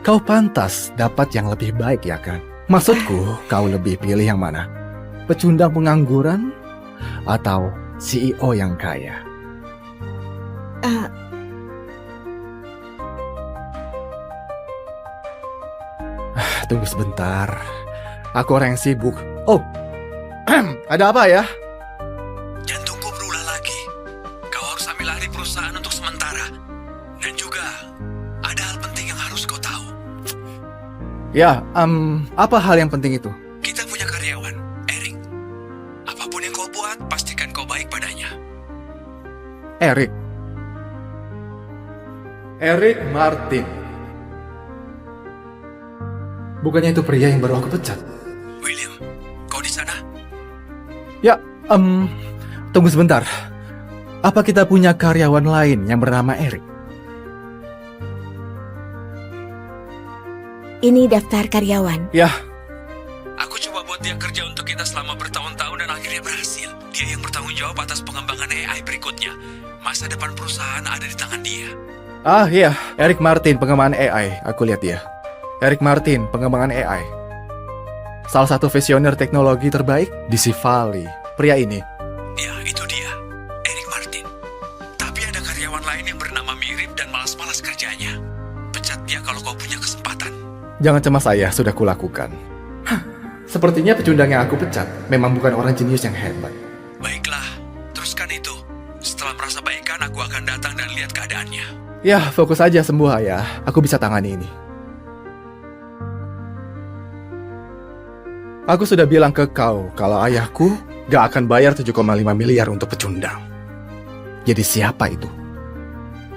Kau pantas dapat yang lebih baik, ya kan? Maksudku, kau lebih pilih yang mana? Pecundang pengangguran atau CEO yang kaya? Tunggu sebentar. Aku orang yang sibuk. Oh, ada apa ya? Jantungku berulah lagi. Kau harus ambil alih perusahaan untuk sementara. Dan juga, ada hal penting yang harus kau tahu. Ya, apa hal yang penting itu? Kita punya karyawan, Erik. Apapun yang kau buat, pastikan kau baik padanya. Erik. Erik Martin. Bukannya itu pria yang baru aku pecat? William, kau di sana? Ya, tunggu sebentar. Apa kita punya karyawan lain yang bernama Erik? Ini daftar karyawan. Ya, Aku coba buat dia kerja untuk kita selama bertahun-tahun dan akhirnya berhasil. Dia yang bertanggung jawab atas pengembangan AI berikutnya. Masa depan perusahaan ada di tangan dia. iya, Erik Martin, pengembangan AI. Aku lihat dia. Erik Martin, pengembangan AI. Salah satu visioner teknologi terbaik di Sivali. Pria ini. Ya, itu dia. Erik Martin. Tapi ada karyawan lain yang bernama mirip dan malas-malas kerjanya. Pecat dia kalau kau punya kesempatan. Jangan cemas, saya sudah kulakukan. Sepertinya pecundang yang aku pecat memang bukan orang jenius yang hebat. Baiklah, teruskan itu. Setelah merasa baikan, aku akan datang dan lihat keadaannya. Ya, fokus aja sembuh, Ayah. Aku bisa tangani ini. Aku sudah bilang ke kau kalau ayahku gak akan bayar 7,5 miliar untuk pecundang. Jadi siapa itu?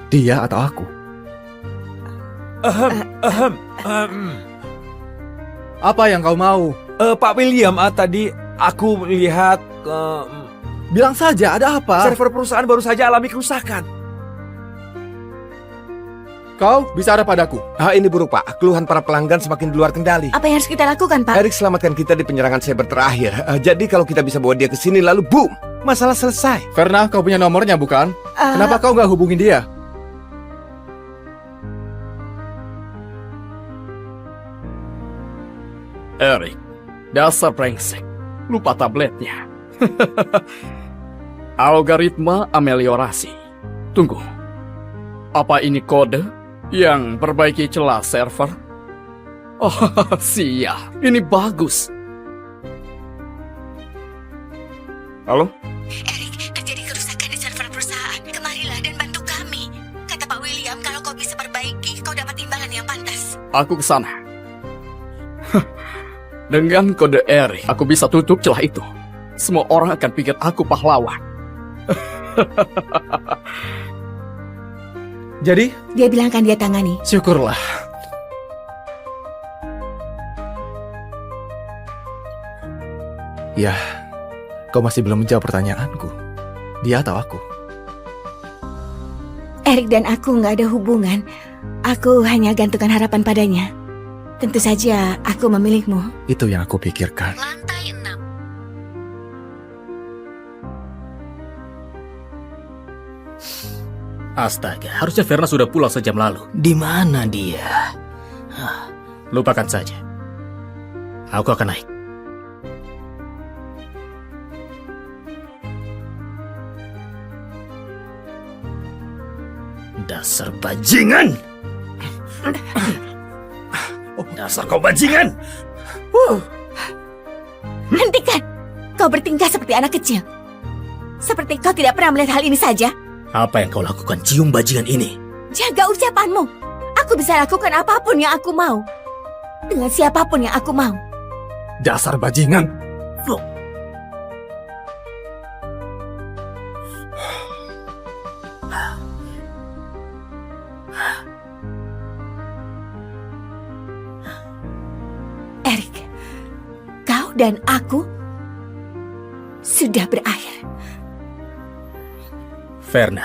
Dia atau aku? Apa yang kau mau? Pak William, tadi aku melihat Bilang saja, ada apa? server perusahaan baru saja alami kerusakan. Kau bicara padaku. Ini buruk, Pak. Keluhan para pelanggan semakin di luar kendali. Apa yang harus kita lakukan, Pak? Erik selamatkan kita di penyerangan cyber terakhir. Jadi kalau kita bisa bawa dia ke sini lalu boom, masalah selesai. Verna, kau punya nomornya bukan? Kenapa kau gak hubungin dia? Erik, dasar brengsek. Lupa tabletnya. Algoritma ameliorasi. Tunggu. Apa ini kode yang perbaiki celah server? Oh, siap. Ini bagus. Halo? Erik, terjadi kerusakan di server perusahaan. Kemarilah dan bantu kami. Kata Pak William, kalau kau bisa perbaiki, kau dapat imbalan yang pantas. Aku ke sana. Dengan kode Erik, aku bisa tutup celah itu. Semua orang akan pikir aku pahlawan. Jadi, Dia bilang akan dia tangani. syukurlah. Ya, kau masih belum menjawab pertanyaanku. Dia atau aku? Erik dan aku nggak ada hubungan. Aku hanya gantungkan harapan padanya. Tentu saja aku memilihmu. Itu yang aku pikirkan. Lantai 6. Astaga, harusnya Verna sudah pulang sejam lalu. Di mana dia? Lupakan saja. Aku akan naik. Dasar bajingan! Dasar kau bajingan! Hentikan! Kau bertingkah seperti anak kecil. Seperti kau tidak pernah melihat hal ini saja. Apa yang kau lakukan, cium bajingan ini? Jaga ucapanmu. Aku bisa lakukan apapun yang aku mau. Dengan siapapun yang aku mau. Dasar bajingan. Erik, kau dan aku sudah berakhir. Verna,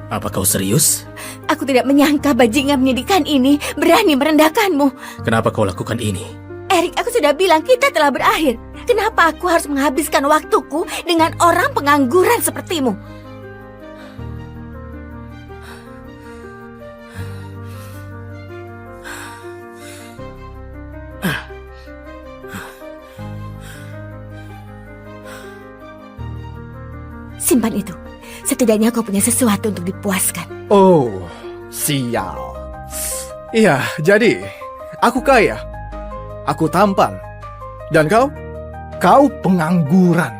apa kau serius? Aku tidak menyangka bajingan menyedihkan ini berani merendahkanmu. Kenapa kau lakukan ini? Erik, aku sudah bilang kita telah berakhir. Kenapa aku harus menghabiskan waktuku dengan orang pengangguran sepertimu? Simpan itu. Setidaknya kau punya sesuatu untuk dipuaskan. Oh, sial. Iya, jadi aku kaya. Aku tampan. Dan kau? Kau pengangguran.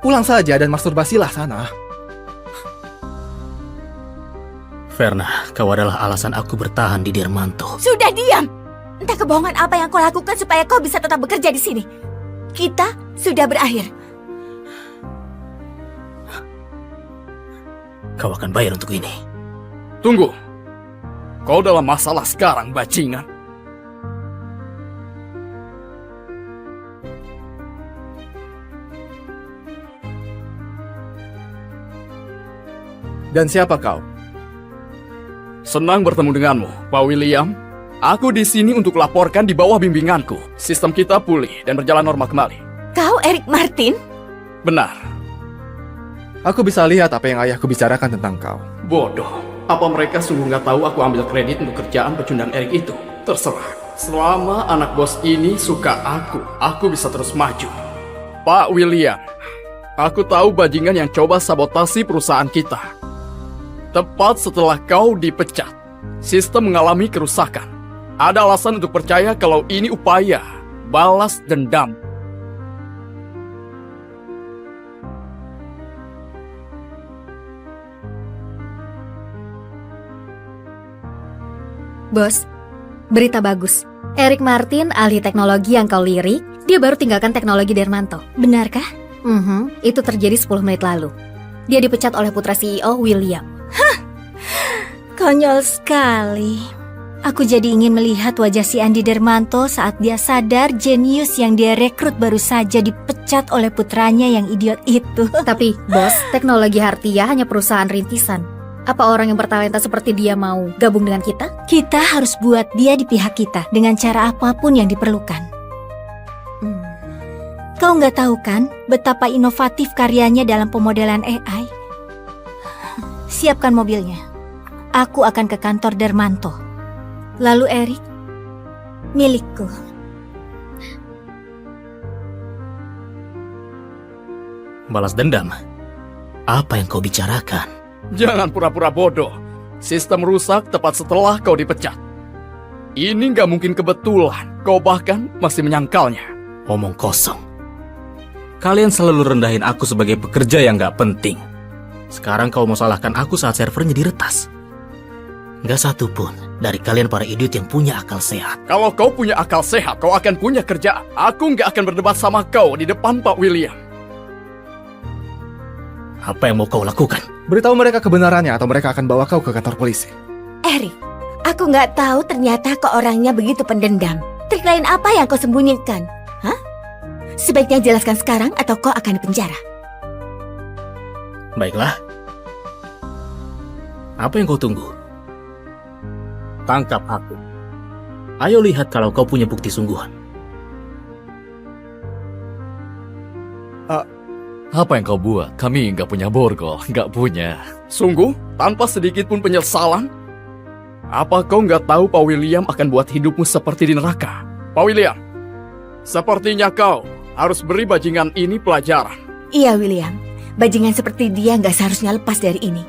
Pulang saja dan masturbasilah sana. Verna, kau adalah alasan aku bertahan di Dermanto. Sudah diam! Entah kebohongan apa yang kau lakukan supaya kau bisa tetap bekerja di sini. Kita sudah berakhir. Kau akan bayar untuk ini. Tunggu. Kau dalam masalah sekarang, bajingan. Dan siapa kau? Senang bertemu denganmu, Pak William. Aku di sini untuk laporkan di bawah bimbinganku. Sistem kita pulih dan berjalan normal kembali. Kau Eric Martin? Benar. Aku bisa lihat apa yang ayahku bicarakan tentang kau. Bodoh. Apa mereka sungguh nggak tahu aku ambil kredit untuk kerjaan pecundang Eric itu? Terserah. Selama anak bos ini suka aku bisa terus maju. Pak William, aku tahu bajingan yang coba sabotasi perusahaan kita. Tepat setelah kau dipecat, sistem mengalami kerusakan. Ada alasan untuk percaya kalau ini upaya balas dendam. Bos, berita bagus. Eric Martin, ahli teknologi yang kau lirik, dia baru tinggalkan teknologi Dermanto. Benarkah? Itu terjadi 10 menit lalu. Dia dipecat oleh putra CEO, William. Konyol sekali. Aku jadi ingin melihat wajah si Andy Dermanto saat dia sadar jenius yang dia rekrut baru saja dipecat oleh putranya yang idiot itu. Tapi, bos, teknologi Hartia hanya perusahaan rintisan. Apa orang yang bertalenta seperti dia mau gabung dengan kita? Kita harus buat dia di pihak kita dengan cara apapun yang diperlukan. Kau nggak tahu kan betapa inovatif karyanya dalam pemodelan AI? Siapkan mobilnya. Aku akan ke kantor Dermanto. Lalu Eric, milikku. Balas dendam? Apa yang kau bicarakan? Jangan pura-pura bodoh. Sistem rusak tepat setelah kau dipecat. Ini nggak mungkin kebetulan. Kau bahkan masih menyangkalnya. Omong kosong. Kalian selalu rendahin aku sebagai pekerja yang gak penting. Sekarang kau mau salahkan aku saat servernya diretas. Gak satu pun dari kalian para idiot yang punya akal sehat. Kalau kau punya akal sehat, kau akan punya kerjaan. Aku nggak akan berdebat sama kau di depan Pak William. Apa yang mau kau lakukan? Beritahu mereka kebenarannya atau mereka akan bawa kau ke kantor polisi. Eric, aku nggak tahu ternyata kau orangnya begitu pendendam. Trik lain apa yang kau sembunyikan? Hah? Sebaiknya jelaskan sekarang atau kau akan dipenjara. Baiklah. Apa yang kau tunggu? Tangkap aku. Ayo lihat kalau kau punya bukti sungguhan. Apa yang kau buat? Kami nggak punya borgol, nggak punya. Sungguh, tanpa sedikit pun penyesalan? Apa kau nggak tahu Pak William akan buat hidupmu seperti di neraka? Pak William, sepertinya kau harus beri bajingan ini pelajaran. Iya, William. Bajingan seperti dia nggak seharusnya lepas dari ini.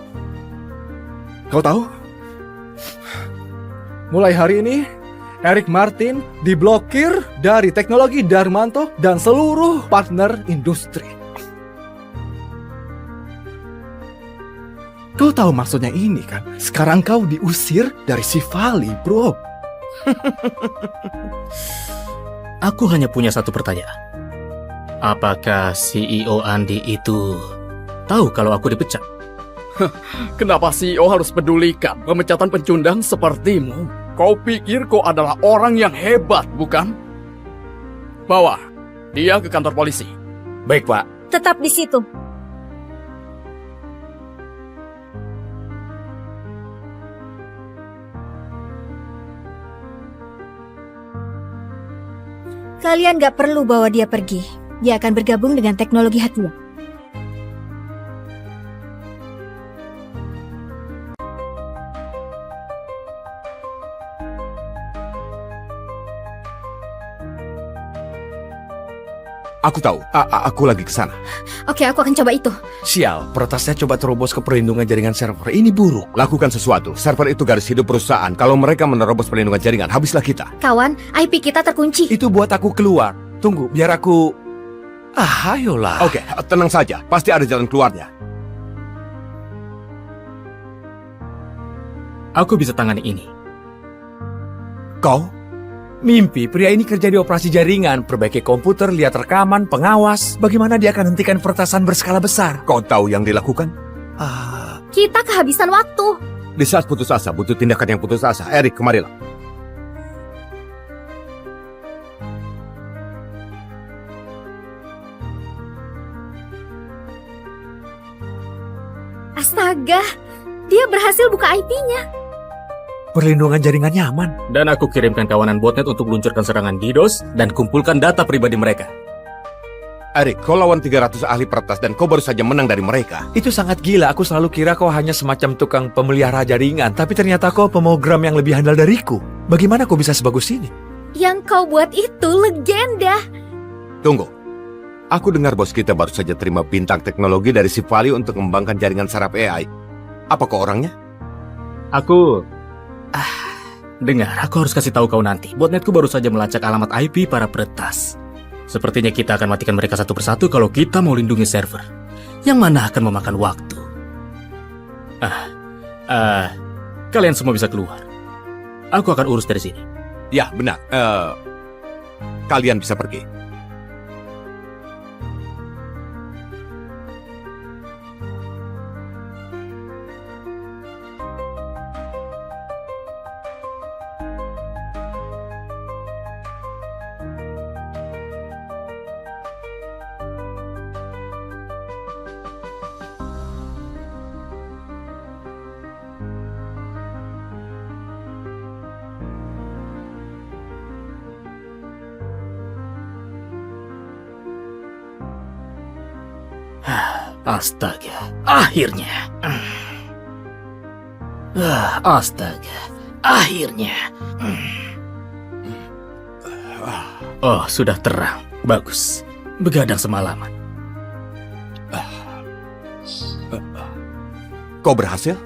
Kau tahu? Mulai hari ini, Eric Martin diblokir dari teknologi Dermanto dan seluruh partner industri. Kau tahu maksudnya ini kan? Sekarang kau diusir dari Sivali, bro. Aku hanya punya satu pertanyaan. Apakah CEO Andi itu tahu kalau aku dipecat? Kenapa CEO harus pedulikan pemecatan pencundang sepertimu? Kau pikir kau adalah orang yang hebat, bukan? Bawa dia ke kantor polisi. Baik, Pak. Tetap di situ. Kalian gak perlu bawa dia pergi. Dia akan bergabung dengan teknologi Hatia. Aku tahu. Aku lagi ke sana. Oke, aku akan coba itu. Sial, peretasnya coba terobos ke perlindungan jaringan server. Ini buruk. Lakukan sesuatu. Server itu garis hidup perusahaan. Kalau mereka menerobos perlindungan jaringan, habislah kita. Kawan, IP kita terkunci. Itu buat aku keluar. Tunggu, biar aku... ayolah. Oke, tenang saja. Pasti ada jalan keluarnya. Aku bisa tangani ini. Kau? Mimpi, pria ini kerja di operasi jaringan, perbaiki komputer, lihat rekaman, pengawas. Bagaimana dia akan hentikan peretasan berskala besar? Kau tahu yang dilakukan? Kita kehabisan waktu. Di saat putus asa, butuh tindakan yang putus asa. Erik, kemarilah. Astaga, dia berhasil buka IP-nya. Perlindungan jaringannya aman. Dan aku kirimkan kawanan botnet untuk meluncurkan serangan DDoS dan kumpulkan data pribadi mereka. Erik, kau lawan 300 ahli peretas dan kau baru saja menang dari mereka. Itu sangat gila, aku selalu kira kau hanya semacam tukang pemelihara jaringan, tapi ternyata kau pemrogram yang lebih handal dariku. Bagaimana kau bisa sebagus ini? Yang kau buat itu legenda. Tunggu. Aku dengar bos kita baru saja terima bintang teknologi dari Sivali untuk mengembangkan jaringan saraf AI. Apa kau orangnya? Aku... dengar, aku harus kasih tahu kau nanti. Botnetku baru saja melacak alamat IP para peretas. Sepertinya kita akan matikan mereka satu persatu kalau kita mau lindungi server. Yang mana akan memakan waktu. Kalian semua bisa keluar. Aku akan urus dari sini. Ya, benar. Kalian bisa pergi. Astaga, akhirnya. Astaga, akhirnya. Oh, sudah terang. Bagus. Begadang semalaman. Kau berhasil?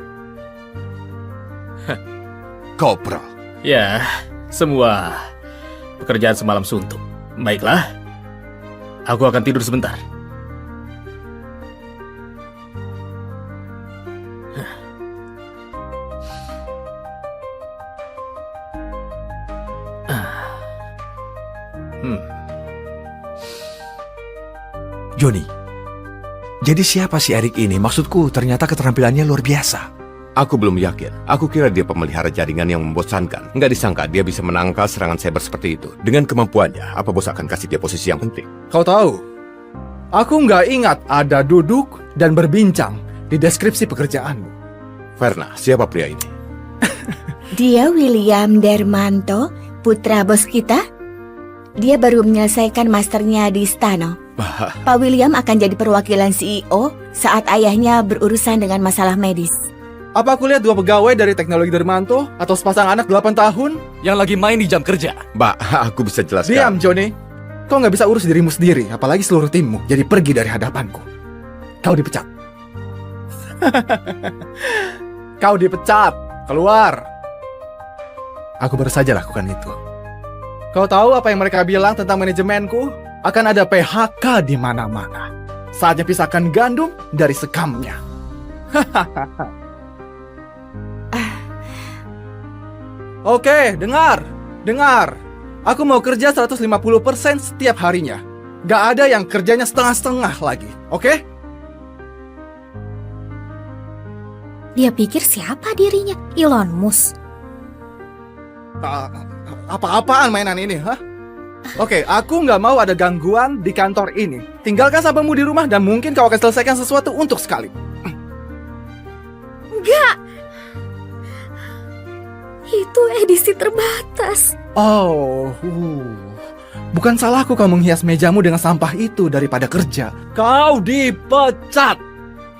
Kau pro. Ya, semua pekerjaan semalam suntuk. Baiklah. Aku akan tidur sebentar. Johnny, jadi siapa si Erik ini? Maksudku, ternyata keterampilannya luar biasa. Aku belum yakin. Aku kira dia pemelihara jaringan yang membosankan. Nggak disangka dia bisa menangkal serangan cyber seperti itu. Dengan kemampuannya, apa bos akan kasih dia posisi yang penting? Kau tahu, aku nggak ingat ada duduk dan berbincang di deskripsi pekerjaanmu. Verna, siapa pria ini? Dia William Dermanto, putra bos kita. Dia baru menyelesaikan masternya di Stano. Pak William akan jadi perwakilan CEO saat ayahnya berurusan dengan masalah medis. Apa aku lihat dua pegawai dari teknologi Dermanto atau sepasang anak 8 tahun? Yang lagi main di jam kerja. Mbak, aku bisa jelaskan. Diam, Johnny. Kau nggak bisa urus dirimu sendiri, apalagi seluruh timmu. Jadi pergi dari hadapanku. Kau dipecat. Kau dipecat. Keluar. Aku baru saja lakukan itu. Kau tahu apa yang mereka bilang tentang manajemenku? Akan ada PHK di mana-mana. Saatnya pisahkan gandum dari sekamnya. Oke, dengar. Aku mau kerja 150% setiap harinya. Gak ada yang kerjanya setengah-setengah lagi, oke? Dia pikir siapa dirinya? Elon Musk. Apa-apaan mainan ini, hah? Oke, aku nggak mau ada gangguan di kantor ini. Tinggalkan sahabatmu di rumah dan mungkin kau akan selesaikan sesuatu untuk sekali. Enggak. Itu edisi terbatas. Oh, bukan salahku kau menghias mejamu dengan sampah itu daripada kerja. Kau dipecat.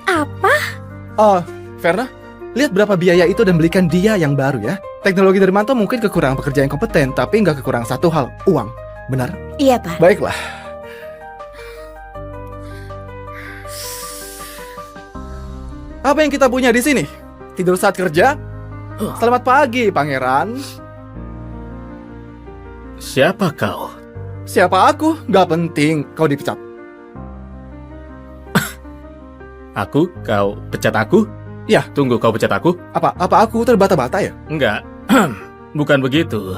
Apa? Oh, Verna, lihat berapa biaya itu dan belikan dia yang baru ya. Teknologi Dermanto mungkin kekurangan pekerja yang kompeten, tapi nggak kekurangan satu hal, uang. Benar? Iya, Pak. Baiklah. Apa yang kita punya di sini? Tidur saat kerja? Selamat pagi, pangeran. Siapa kau? Siapa aku? Gak penting, kau dipecat. Aku? Kau pecat aku? Ya. Tunggu, kau pecat aku? Apa aku terbata-bata ya? Enggak. Bukan begitu.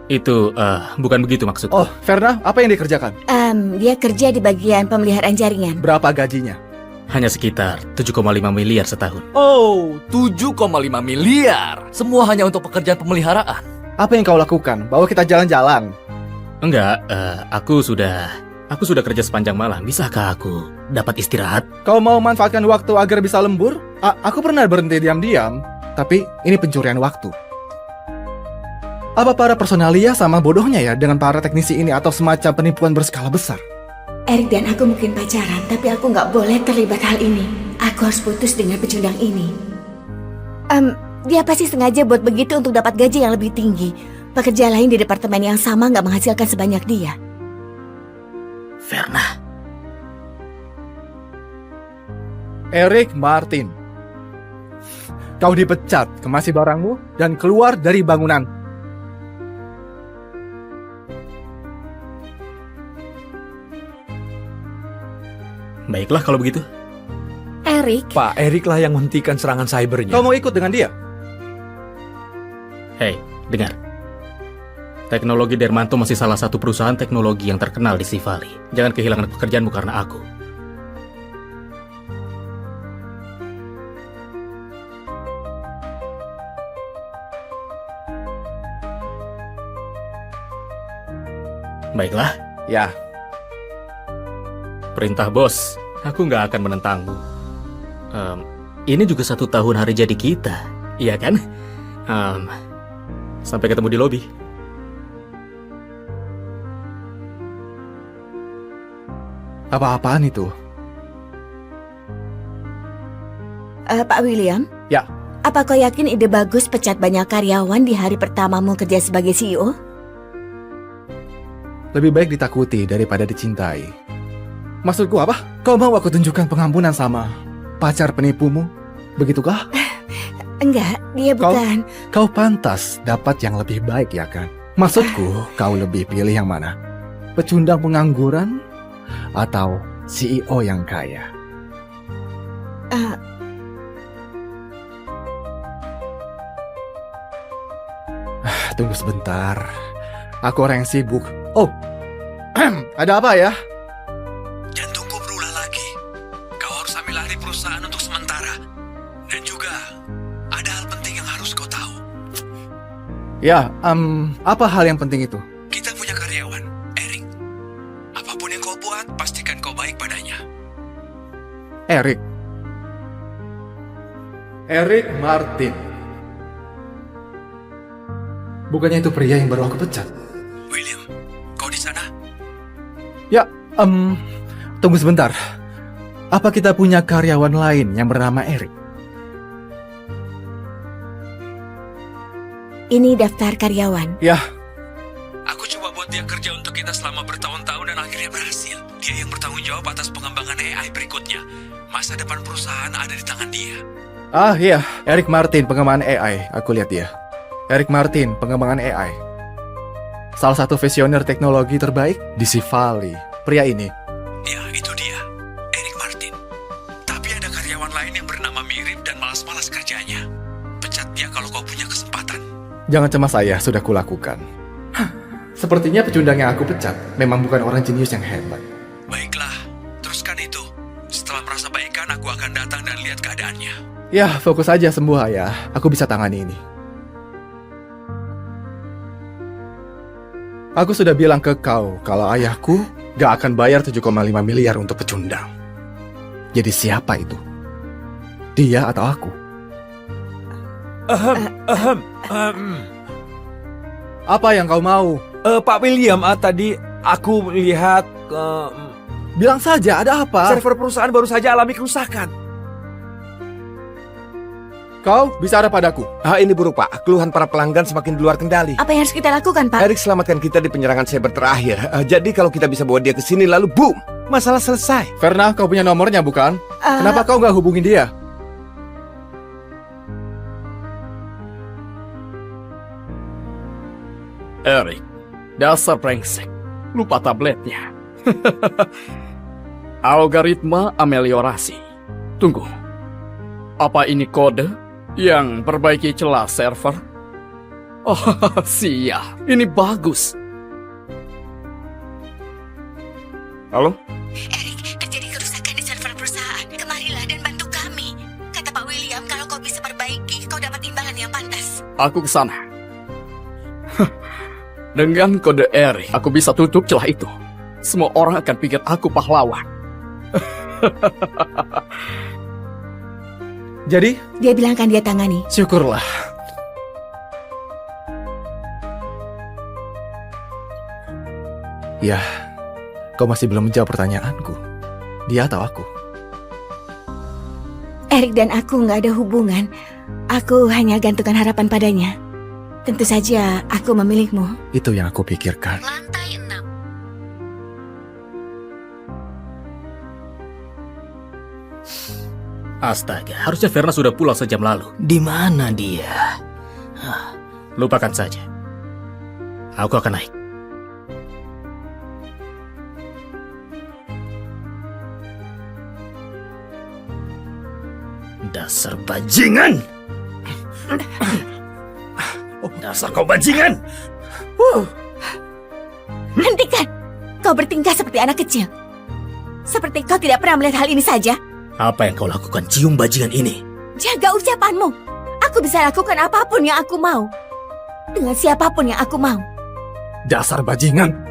Itu, bukan begitu maksudku. Oh, Verna, apa yang dikerjakan? Dia kerja di bagian pemeliharaan jaringan. Berapa gajinya? Hanya sekitar 7,5 miliar setahun. Oh, 7,5 miliar. Semua hanya untuk pekerjaan pemeliharaan. Apa yang kau lakukan? Bawa kita jalan-jalan. Enggak, aku sudah kerja sepanjang malam. Bisakah aku dapat istirahat? Kau mau manfaatkan waktu agar bisa lembur? Aku pernah berhenti diam-diam, tapi ini pencurian waktu. Apa para personalia sama bodohnya ya dengan para teknisi ini atau semacam penipuan berskala besar? Eric dan aku mungkin pacaran, tapi aku nggak boleh terlibat hal ini. Aku harus putus dengan pecundang ini. Dia pasti sengaja buat begitu untuk dapat gaji yang lebih tinggi. Pekerja lain di departemen yang sama nggak menghasilkan sebanyak dia. Verna. Eric Martin. Kau dipecat, kemasi barangmu, dan keluar dari bangunan. Baiklah kalau begitu. Eric, Pak Erik lah yang menghentikan serangan cybernya. Kau mau ikut dengan dia? Hei, dengar. Teknologi Dermanto masih salah satu perusahaan teknologi yang terkenal di Sivali. Jangan kehilangan pekerjaanmu karena aku. Baiklah. Ya. Perintah bos, aku nggak akan menentangmu. Ini juga 1 tahun hari jadi kita, iya kan? Sampai ketemu di lobi. Apa-apaan itu? Pak William? Ya. Apa kau yakin ide bagus pecat banyak karyawan di hari pertamamu kerja sebagai CEO? Lebih baik ditakuti daripada dicintai. Maksudku apa? Kau mau aku tunjukkan pengampunan sama pacar penipumu? Begitukah? Enggak, dia bukan. Kau pantas dapat yang lebih baik ya kan? Maksudku, kau lebih pilih yang mana? Pecundang pengangguran atau CEO yang kaya? Tunggu sebentar. Aku orang yang sibuk. Oh, ada apa ya? Jantungku berulah lagi. Kau harus ambil alih perusahaan untuk sementara. Dan juga, ada hal penting yang harus kau tahu. Ya, apa hal yang penting itu? Kita punya karyawan, Eric. Apapun yang kau buat, pastikan kau baik padanya. Eric. Eric Martin. Bukannya itu pria yang baru aku pecat? William, kau di sana? Ya, tunggu sebentar. Apa kita punya karyawan lain yang bernama Eric? Ini daftar karyawan. Ya, Aku coba buat dia kerja untuk kita selama bertahun-tahun dan akhirnya berhasil. Dia yang bertanggung jawab atas pengembangan AI berikutnya. Masa depan perusahaan ada di tangan dia. iya, Eric Martin, pengembangan AI. Aku lihat dia. Eric Martin, pengembangan AI. Salah satu visioner teknologi terbaik di Sivali. Pria ini. Ya, itu dia. Eric Martin. Tapi ada karyawan lain yang bernama mirip dan malas-malas kerjanya. Pecat dia kalau kau punya kesempatan. Jangan cemas saya, sudah kulakukan. Sepertinya pecundang yang aku pecat memang bukan orang jenius yang hebat. Baiklah, teruskan itu. Setelah merasa baikan, aku akan datang dan lihat keadaannya. Ya, fokus saja sembuh ayah. Aku bisa tangani ini. Aku sudah bilang ke kau kalau ayahku gak akan bayar 7,5 miliar untuk pecundang. Jadi siapa itu? Dia atau aku? Apa yang kau mau? Pak William, tadi aku melihat Bilang saja, ada apa? server perusahaan baru saja alami kerusakan. Kau bicara padaku. Ini buruk Pak, keluhan para pelanggan semakin di luar kendali. Apa yang harus kita lakukan, Pak? Erik selamatkan kita di penyerangan cyber terakhir. Jadi kalau kita bisa bawa dia ke sini lalu boom. masalah selesai. Verna, kau punya nomornya bukan? Kenapa kau nggak hubungin dia? Erik, dasar brengsek. Lupa tabletnya. Algoritma ameliorasi. Tunggu. Apa ini kode yang perbaiki celah server? Oh, siap. Ini bagus. Halo? Erik, terjadi kerusakan di server perusahaan. Kemarilah dan bantu kami. Kata Pak William, kalau kau bisa perbaiki, kau dapat imbalan yang pantas. Aku ke sana. Dengan kode Erik, aku bisa tutup celah itu. Semua orang akan pikir aku pahlawan. Jadi, Dia bilang kan dia tangani. syukurlah. Ya, kau masih belum menjawab pertanyaanku. Dia atau aku? Erik dan aku nggak ada hubungan. Aku hanya gantungkan harapan padanya. Tentu saja aku memilihmu. Itu yang aku pikirkan. Lantai 6. Astaga, harusnya Verna sudah pulang sejam lalu. Di mana dia? Lupakan saja. Aku akan naik. Dasar bajingan! Dasar kau bajingan! Hentikan! Kau bertingkah seperti anak kecil. Seperti kau tidak pernah melihat hal ini saja. Apa yang kau lakukan, cium bajingan ini? Jaga ucapanmu. Aku bisa lakukan apapun yang aku mau. Dengan siapapun yang aku mau. Dasar bajingan!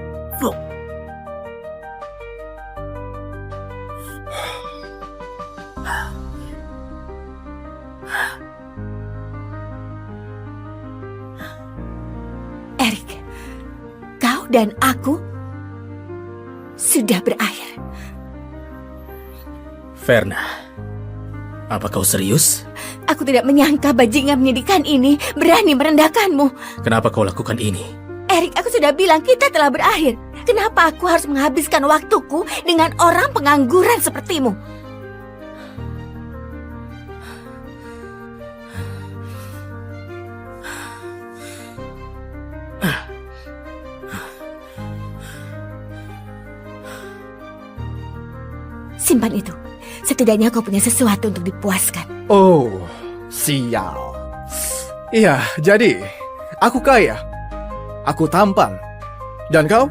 Erik, kau dan aku sudah berakhir. Verna, apa kau serius? Aku tidak menyangka bajingan menyedihkan ini berani merendahkanmu. Kenapa kau lakukan ini? Erik, aku sudah bilang kita telah berakhir. Kenapa aku harus menghabiskan waktuku dengan orang pengangguran sepertimu? Simpan itu. Setidaknya kau punya sesuatu untuk dipuaskan. Oh, sial. Iya, jadi aku kaya. Aku tampan. Dan kau?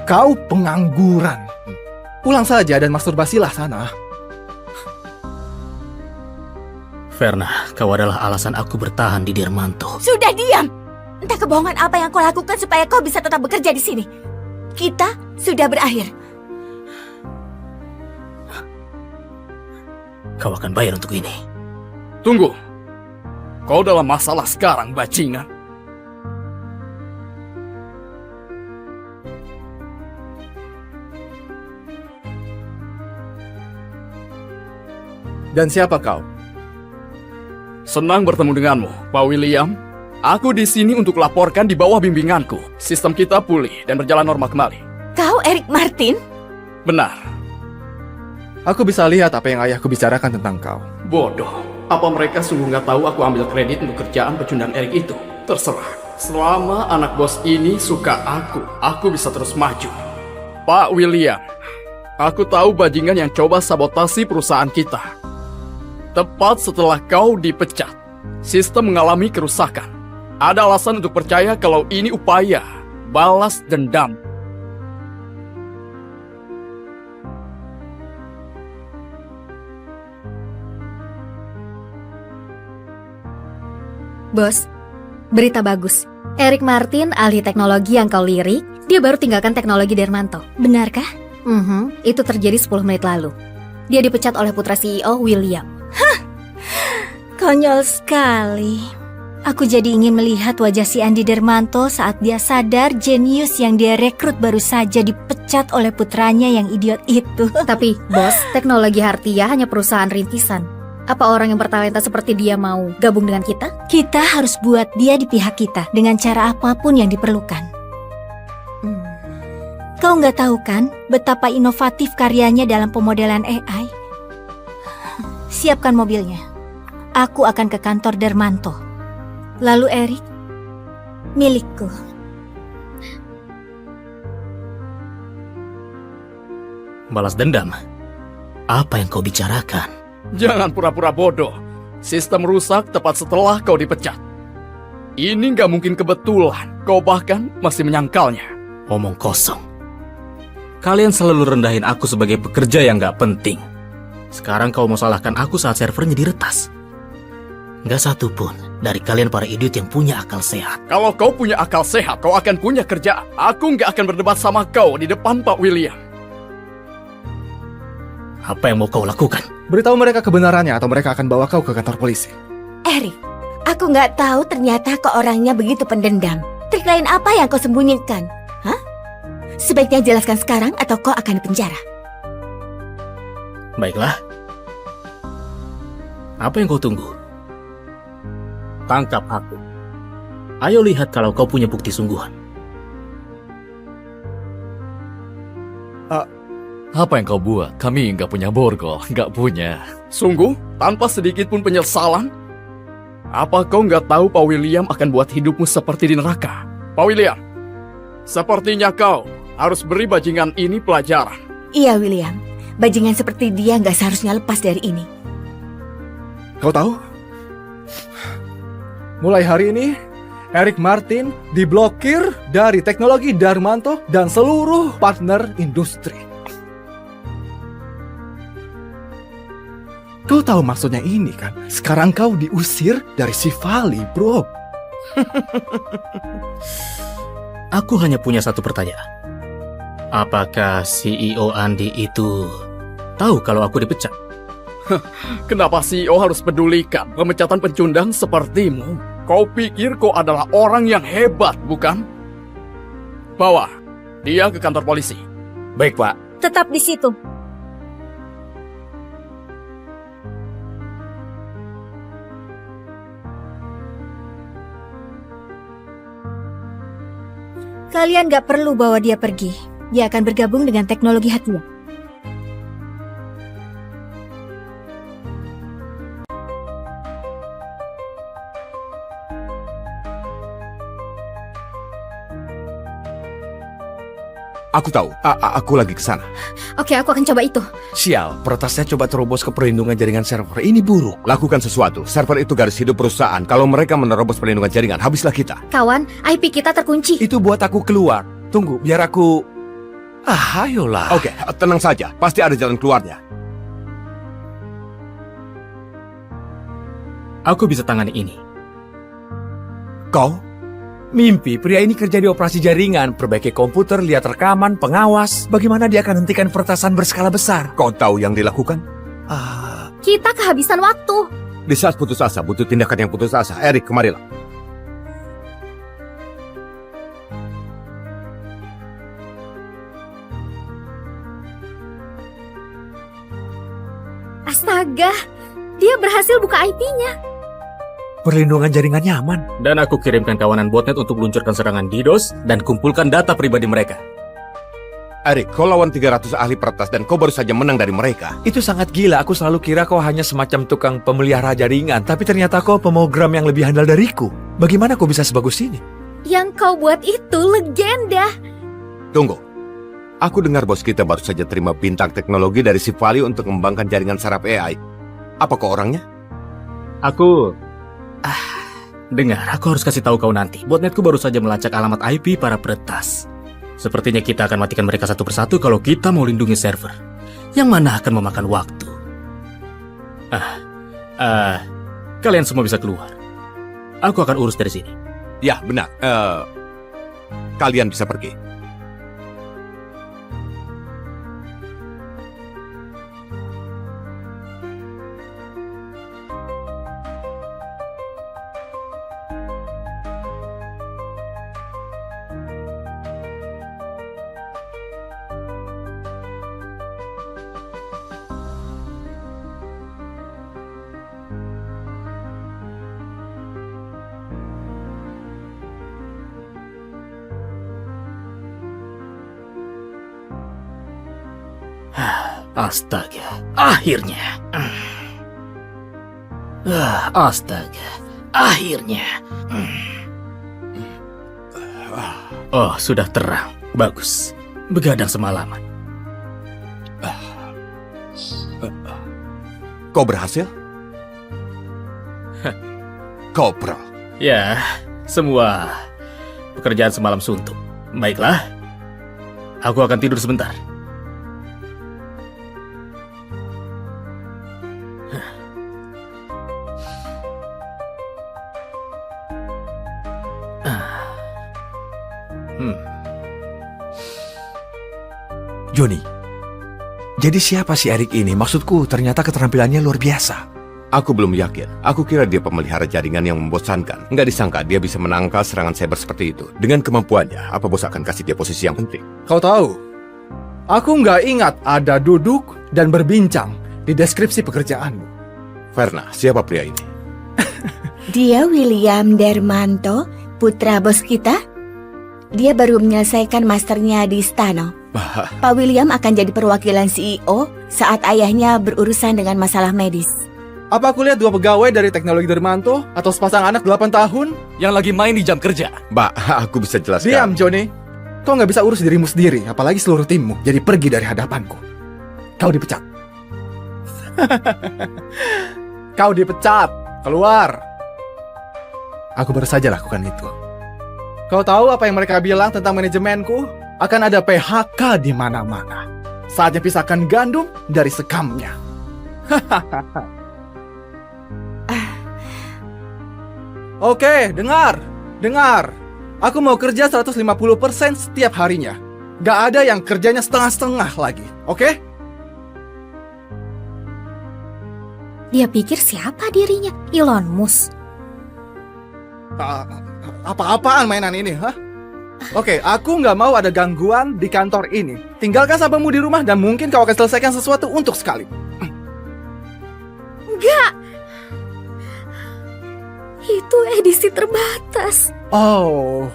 Kau pengangguran. Pulang saja dan masturbasilah sana. Verna, kau adalah alasan aku bertahan di Dermanto. Sudah diam! Entah kebohongan apa yang kau lakukan supaya kau bisa tetap bekerja di sini. Kita sudah berakhir. Kau akan bayar untuk ini. Tunggu. Kau dalam masalah sekarang, bajingan. Dan siapa kau? Senang bertemu denganmu, Pak William. Aku di sini untuk laporkan di bawah bimbinganku. Sistem kita pulih dan berjalan normal kembali. Kau Erik Martin? Benar. Aku bisa lihat apa yang ayahku bicarakan tentang kau. Bodoh. Apa mereka sungguh nggak tahu aku ambil kredit untuk kerjaan pecundang Erik itu? Terserah. Selama anak bos ini suka aku bisa terus maju. Pak William, aku tahu bajingan yang coba sabotasi perusahaan kita. Tepat setelah kau dipecat, sistem mengalami kerusakan. Ada alasan untuk percaya kalau ini upaya balas dendam. Bos, berita bagus. Erik Martin, ahli teknologi yang kau lirik, dia baru tinggalkan teknologi Dermanto. Benarkah? Itu terjadi 10 menit lalu. Dia dipecat oleh putra CEO William. Konyol sekali. Aku jadi ingin melihat wajah si Andi Dermanto saat dia sadar jenius yang dia rekrut baru saja dipecat oleh putranya yang idiot itu. Tapi, bos, teknologi Hartia hanya perusahaan rintisan. Apa orang yang bertalenta seperti dia mau gabung dengan kita? Kita harus buat dia di pihak kita dengan cara apapun yang diperlukan. Kau nggak tahu kan betapa inovatif karyanya dalam pemodelan AI? Siapkan mobilnya. Aku akan ke kantor Dermanto. Lalu Erik, milikku. Balas dendam? Apa yang kau bicarakan? Jangan pura-pura bodoh. Sistem rusak tepat setelah kau dipecat. Ini nggak mungkin kebetulan. Kau bahkan masih menyangkalnya. Omong kosong. Kalian selalu rendahin aku sebagai pekerja yang gak penting. Sekarang kau mau salahkan aku saat servernya diretas. Gak satu pun dari kalian para idiot yang punya akal sehat. Kalau kau punya akal sehat, kau akan punya kerjaan. Aku nggak akan berdebat sama kau di depan Pak William. Apa yang mau kau lakukan? Beritahu mereka kebenarannya atau mereka akan bawa kau ke kantor polisi. Erik, aku nggak tahu ternyata kau orangnya begitu pendendam. Trik lain apa yang kau sembunyikan? Hah? Sebaiknya jelaskan sekarang atau kau akan dipenjara. Baiklah. Apa yang kau tunggu? Tangkap aku. Ayo lihat kalau kau punya bukti sungguhan. Apa yang kau buat? Kami nggak punya borgol, nggak punya. Sungguh, tanpa sedikit pun penyesalan? Apa kau nggak tahu Pak William akan buat hidupmu seperti di neraka? Pak William, sepertinya kau harus beri bajingan ini pelajaran. Iya, William. Bajingan seperti dia nggak seharusnya lepas dari ini. Kau tahu? Mulai hari ini, Erik Martin diblokir dari teknologi Darmanto dan seluruh partner industri. Kau tahu maksudnya ini kan? Sekarang kau diusir dari Sivali, bro. Aku hanya punya satu pertanyaan. Apakah CEO Andi itu tahu kalau aku dipecat? Kenapa CEO harus pedulikan pemecatan pecundang sepertimu? Kau pikir kau adalah orang yang hebat, bukan? Bawa dia ke kantor polisi. Baik, Pak. Tetap di situ. Kalian gak perlu bawa dia pergi. Dia akan bergabung dengan teknologi Hatia. Aku tahu, aku lagi ke sana. Oke, aku akan coba itu. Sial, peretasnya coba terobos ke perlindungan jaringan server. Ini buruk. Lakukan sesuatu. Server itu garis hidup perusahaan. Kalau mereka menerobos perlindungan jaringan, habislah kita. Kawan, IP kita terkunci. Itu buat aku keluar. Tunggu, biar aku... ayolah. Oke, tenang saja. Pasti ada jalan keluarnya. Aku bisa tangani ini. Kau? Mimpi, pria ini kerja di operasi jaringan, perbaiki komputer, lihat rekaman, pengawas. Bagaimana dia akan hentikan peretasan berskala besar? Kau tahu yang dilakukan? Kita kehabisan waktu. Di saat putus asa, butuh tindakan yang putus asa. Erik, kemarilah. Astaga, dia berhasil buka IP-nya. Perlindungan jaringan nyaman. Dan aku kirimkan kawanan botnet untuk meluncurkan serangan DDoS dan kumpulkan data pribadi mereka. Erik, kau lawan 300 ahli peretas dan kau baru saja menang dari mereka. Itu sangat gila. Aku selalu kira kau hanya semacam tukang pemelihara jaringan. Tapi ternyata kau pemogram yang lebih handal dariku. Bagaimana kau bisa sebagus ini? Yang kau buat itu legenda. Tunggu. Aku dengar bos kita baru saja terima bintang teknologi dari Sivali untuk mengembangkan jaringan saraf AI. Apa kau orangnya? Aku... dengar, aku harus kasih tahu kau nanti. Botnetku baru saja melacak alamat IP para peretas. Sepertinya kita akan matikan mereka satu persatu kalau kita mau lindungi server. Yang mana akan memakan waktu. Kalian semua bisa keluar. Aku akan urus dari sini. Ya, benar. Kalian bisa pergi. Astaga, akhirnya. Astaga, akhirnya. Oh, sudah terang. Bagus. Begadang semalaman. Kau berhasil? Kopral. Ya, semua pekerjaan semalam suntuk. Baiklah, aku akan tidur sebentar. Johnny, jadi siapa si Erik ini? Maksudku ternyata keterampilannya luar biasa. Aku belum yakin. Aku kira dia pemelihara jaringan yang membosankan. Nggak disangka dia bisa menangkal serangan cyber seperti itu. Dengan kemampuannya, apa bos akan kasih dia posisi yang penting? Kau tahu, aku nggak ingat ada duduk dan berbincang di deskripsi pekerjaanmu. Verna, siapa pria ini? Dia William Dermanto, putra bos kita. Dia baru menyelesaikan masternya di Stano. Pak William akan jadi perwakilan CEO saat ayahnya berurusan dengan masalah medis. Apa aku lihat dua pegawai dari teknologi Dermanto atau sepasang anak 8 tahun? Yang lagi main di jam kerja. Mbak, aku bisa jelaskan. Diam, Johnny. Kau nggak bisa urus dirimu sendiri, apalagi seluruh timmu. Jadi pergi dari hadapanku. Kau dipecat. Kau dipecat. Keluar. Aku baru saja lakukan itu. Kau tahu apa yang mereka bilang tentang manajemenku? Akan ada PHK di mana-mana. Saatnya pisahkan gandum dari sekamnya. Oke, dengar. Aku mau kerja 150% setiap harinya. Gak ada yang kerjanya setengah-setengah lagi, oke? Dia pikir siapa dirinya? Elon Musk. Apa-apaan mainan ini, hah? Oke, aku nggak mau ada gangguan di kantor ini. Tinggalkan sampahmu di rumah dan mungkin kau akan selesaikan sesuatu untuk sekali. Enggak. Itu edisi terbatas. Oh,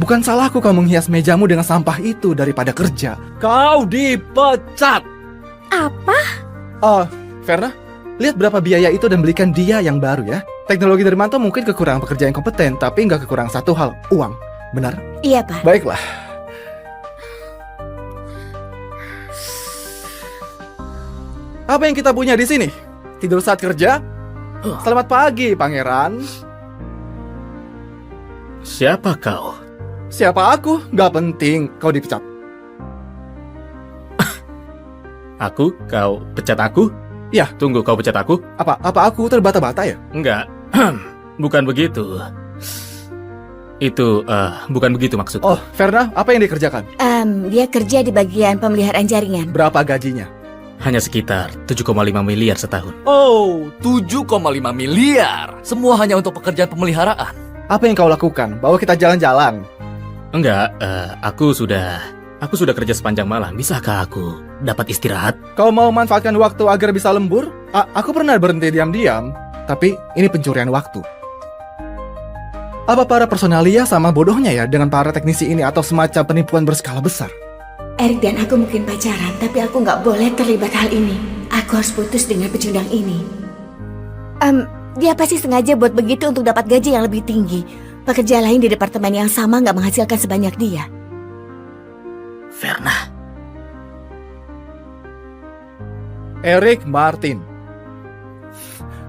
bukan salahku kau menghias mejamu dengan sampah itu daripada kerja. Kau dipecat. Apa? Oh, Verna, lihat berapa biaya itu dan belikan dia yang baru ya. Teknologi Dermanto mungkin kekurangan pekerja yang kompeten, tapi nggak kekurangan satu hal, uang. Benar? Iya, Pak. Baiklah. Apa yang kita punya di sini? Tidur saat kerja? Selamat pagi, Pangeran. Siapa kau? Siapa aku? Gak penting, kau dipecat. Aku? Kau pecat aku? Ya. Tunggu, kau pecat aku? Apa aku terbata-bata ya? Enggak. Bukan begitu. Itu, bukan begitu maksudku. Oh, Verna, apa yang dikerjakan? Dia kerja di bagian pemeliharaan jaringan. Berapa gajinya? Hanya sekitar 7,5 miliar setahun. Oh, 7,5 miliar. Semua hanya untuk pekerjaan pemeliharaan. Apa yang kau lakukan? Bawa kita jalan-jalan. Enggak, aku sudah kerja sepanjang malam. Bisakah aku dapat istirahat? Kau mau manfaatkan waktu agar bisa lembur? Aku pernah berhenti diam-diam, tapi ini pencurian waktu. Apa para personalia sama bodohnya ya dengan para teknisi ini atau semacam penipuan berskala besar? Erik dan aku mungkin pacaran, tapi aku nggak boleh terlibat hal ini. Aku harus putus dengan pecundang ini. Dia pasti sengaja buat begitu untuk dapat gaji yang lebih tinggi. Pekerja lain di departemen yang sama nggak menghasilkan sebanyak dia. Verna. Erik Martin.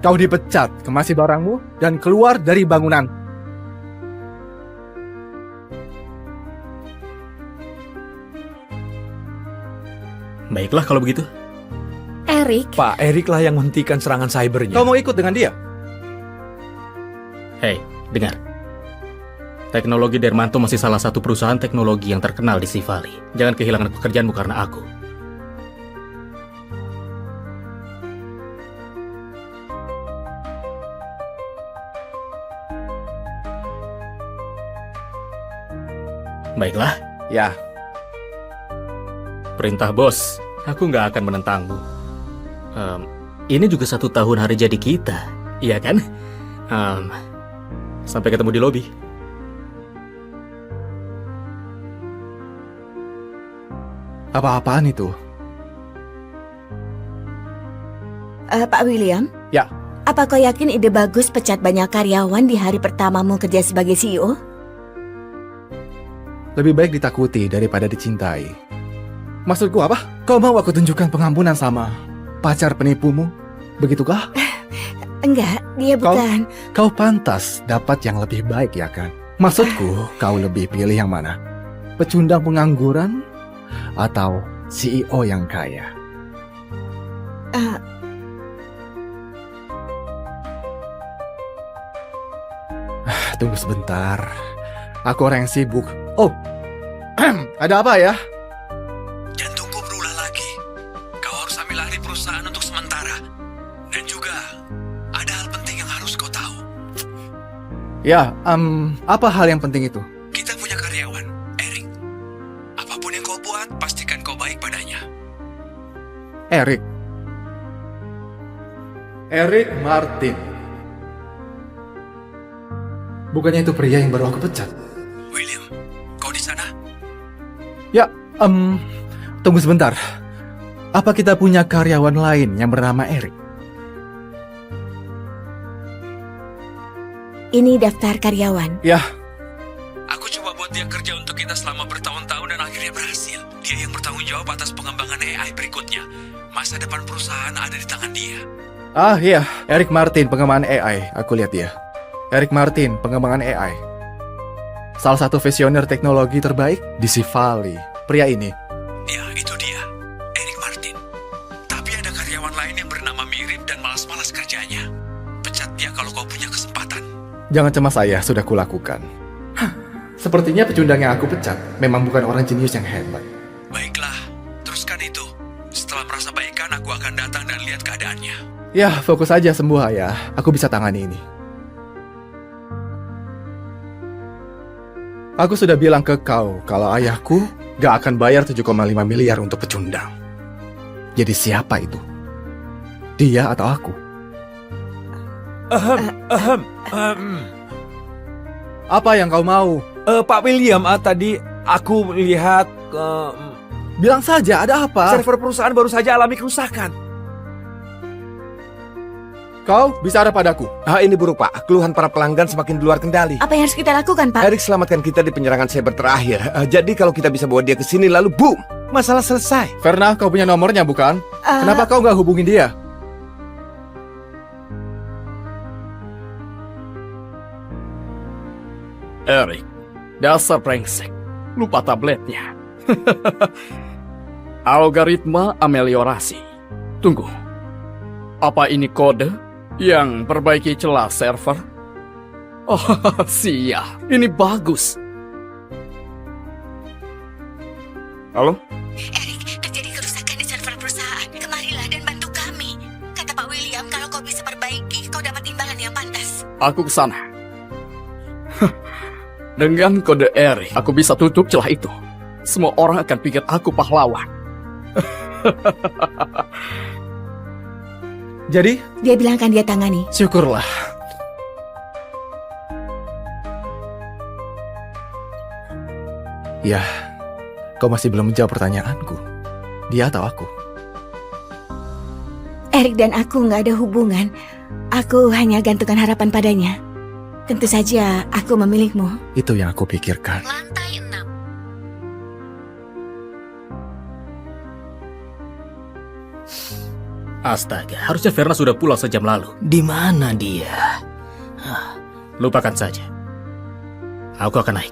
Kau dipecat, kemasi barangmu, dan keluar dari bangunan. Baiklah kalau begitu. Erik. Pak Erik lah yang menghentikan serangan cybernya. Kau mau ikut dengan dia? Hei, dengar. Teknologi Dermanto masih salah satu perusahaan teknologi yang terkenal di Sivali. Jangan kehilangan pekerjaanmu karena aku. Baiklah. Ya. Perintah bos, aku nggak akan menentangmu. Ini juga 1 tahun hari jadi kita, iya kan? Sampai ketemu di lobi. Apa-apaan itu? Pak William? Ya. Apa kau yakin ide bagus pecat banyak karyawan di hari pertamamu kerja sebagai CEO? Lebih baik ditakuti daripada dicintai. Maksudku apa? Kau mau aku tunjukkan pengampunan sama pacar penipumu? Begitukah? Enggak, dia bukan. Kau pantas dapat yang lebih baik ya kan? Maksudku, kau lebih pilih yang mana? Pecundang pengangguran atau CEO yang kaya? Tunggu sebentar. Aku orang yang sibuk. Oh, ada apa ya? Jantungku berulah lagi. Kau harus ambil alih perusahaan untuk sementara. Dan juga, ada hal penting yang harus kau tahu. Ya, apa hal yang penting itu? Kita punya karyawan, Eric. Apapun yang kau buat, pastikan kau baik padanya. Eric. Eric Martin. Bukannya itu pria yang baru aku pecat? William, kau di sana? Ya, tunggu sebentar. Apa kita punya karyawan lain yang bernama Eric? Ini daftar karyawan. Ya, Aku coba buat dia kerja untuk kita selama bertahun-tahun dan akhirnya berhasil. Dia yang bertanggung jawab atas pengembangan AI berikutnya. Masa depan perusahaan ada di tangan dia. iya, Eric Martin, pengembangan AI. Aku lihat dia. Eric Martin, pengembangan AI. Salah satu visioner teknologi terbaik di Sea Valley. Pria ini. Ya, itu dia. Eric Martin. Tapi ada karyawan lain yang bernama mirip dan malas-malas kerjanya. Pecat dia kalau kau punya kesempatan. Jangan cemas saya, sudah kulakukan. Sepertinya pecundang yang aku pecat memang bukan orang jenius yang hebat. Baiklah, teruskan itu. Setelah merasa baikan, aku akan datang dan lihat keadaannya. Ya, fokus aja sembuh ya. Aku bisa tangani ini. Aku sudah bilang ke kau kalau ayahku gak akan bayar 7,5 miliar untuk pecundang. Jadi siapa itu? Dia atau aku? Apa yang kau mau? Pak William, tadi aku lihat Bilang saja, ada apa? server perusahaan baru saja alami kerusakan. Kau bicara padaku. Ini buruk Pak, keluhan para pelanggan semakin di luar kendali. Apa yang harus kita lakukan, Pak? Eric selamatkan kita di penyerangan cyber terakhir. Jadi kalau kita bisa bawa dia ke sini lalu boom, masalah selesai. Verna, kau punya nomornya bukan? Kenapa kau gak hubungin dia? Eric, dasar brengsek. Lupa tabletnya. Algoritma ameliorasi. Tunggu. Apa ini kode yang perbaiki celah server? Oh, siap. Ini bagus. Halo? Eric, terjadi kerusakan di server perusahaan. Kemarilah dan bantu kami. Kata Pak William, kalau kau bisa perbaiki, kau dapat imbalan yang pantas. Aku ke sana. Dengan kode Eric, aku bisa tutup celah itu. Semua orang akan pikir aku pahlawan. Jadi, Dia bilang akan dia tangani. syukurlah. Ya, kau masih belum menjawab pertanyaanku. Dia atau aku? Eric dan aku nggak ada hubungan. Aku hanya gantungkan harapan padanya. Tentu saja aku memilihmu. Itu yang aku pikirkan. Lantai 6. Astaga, harusnya Verna sudah pulang sejam lalu. Di mana dia? Lupakan saja. Aku akan naik.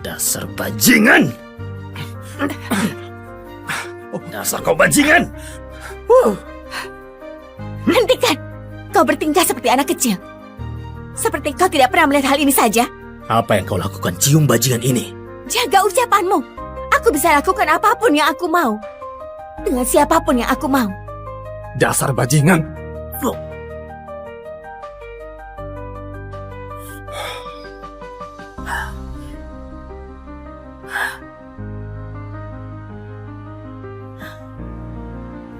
Dasar bajingan! Dasar kau bajingan! Hentikan! Kau bertingkah seperti anak kecil. Seperti kau tidak pernah melihat hal ini saja. Apa yang kau lakukan, cium bajingan ini? Jaga ucapanmu. Aku bisa lakukan apapun yang aku mau. Dengan siapapun yang aku mau. Dasar bajingan!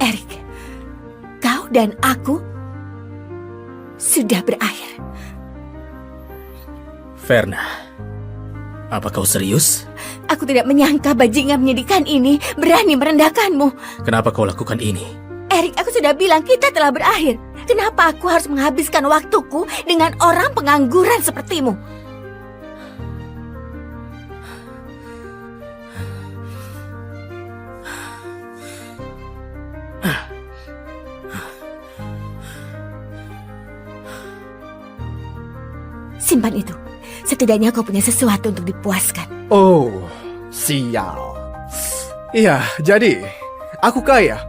Eric, kau dan aku sudah berakhir. Verna, Apa kau serius? Aku tidak menyangka bajingan menyedihkan ini berani merendahkanmu. Kenapa kau lakukan ini? Erik, aku sudah bilang kita telah berakhir. Kenapa aku harus menghabiskan waktuku dengan orang pengangguran sepertimu? Simpan itu. Setidaknya kau punya sesuatu untuk dipuaskan. Oh, sial. Iya, jadi aku kaya.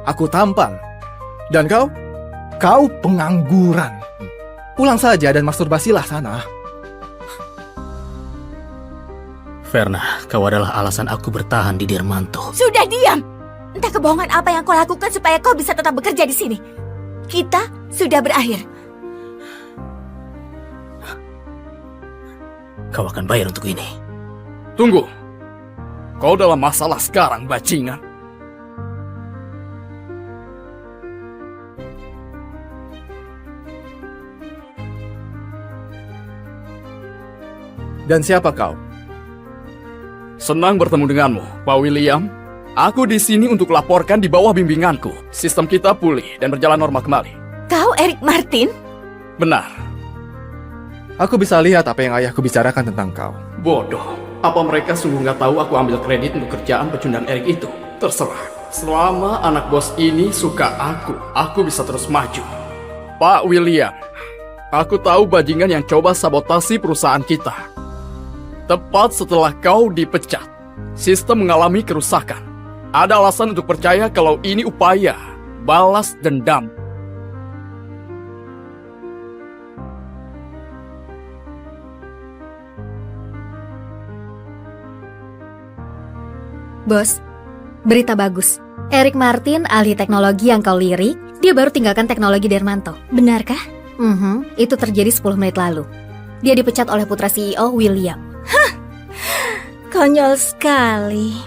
Aku tampan. Dan kau? Kau pengangguran. Pulang saja dan masturbasilah sana. Verna, kau adalah alasan aku bertahan di Dermanto. Sudah diam! Entah kebohongan apa yang kau lakukan supaya kau bisa tetap bekerja di sini. Kita sudah berakhir. Kau akan bayar untuk ini. Tunggu. Kau dalam masalah sekarang, bajingan. Dan siapa kau? Senang bertemu denganmu, Pak William. Aku di sini untuk laporkan di bawah bimbinganku. Sistem kita pulih dan berjalan normal kembali. Kau Erik Martin? Benar. Aku bisa lihat apa yang ayahku bicarakan tentang kau. Bodoh. Apa mereka sungguh nggak tahu aku ambil kredit untuk kerjaan pecundang Erik itu? Terserah. Selama anak bos ini suka aku bisa terus maju. Pak William, aku tahu bajingan yang coba sabotasi perusahaan kita. Tepat setelah kau dipecat, sistem mengalami kerusakan. Ada alasan untuk percaya kalau ini upaya balas dendam. Bos, berita bagus. Erik Martin, ahli teknologi yang kau lirik, dia baru tinggalkan teknologi Dermanto. Benarkah? Itu terjadi 10 menit lalu. Dia dipecat oleh putra CEO William. Konyol sekali.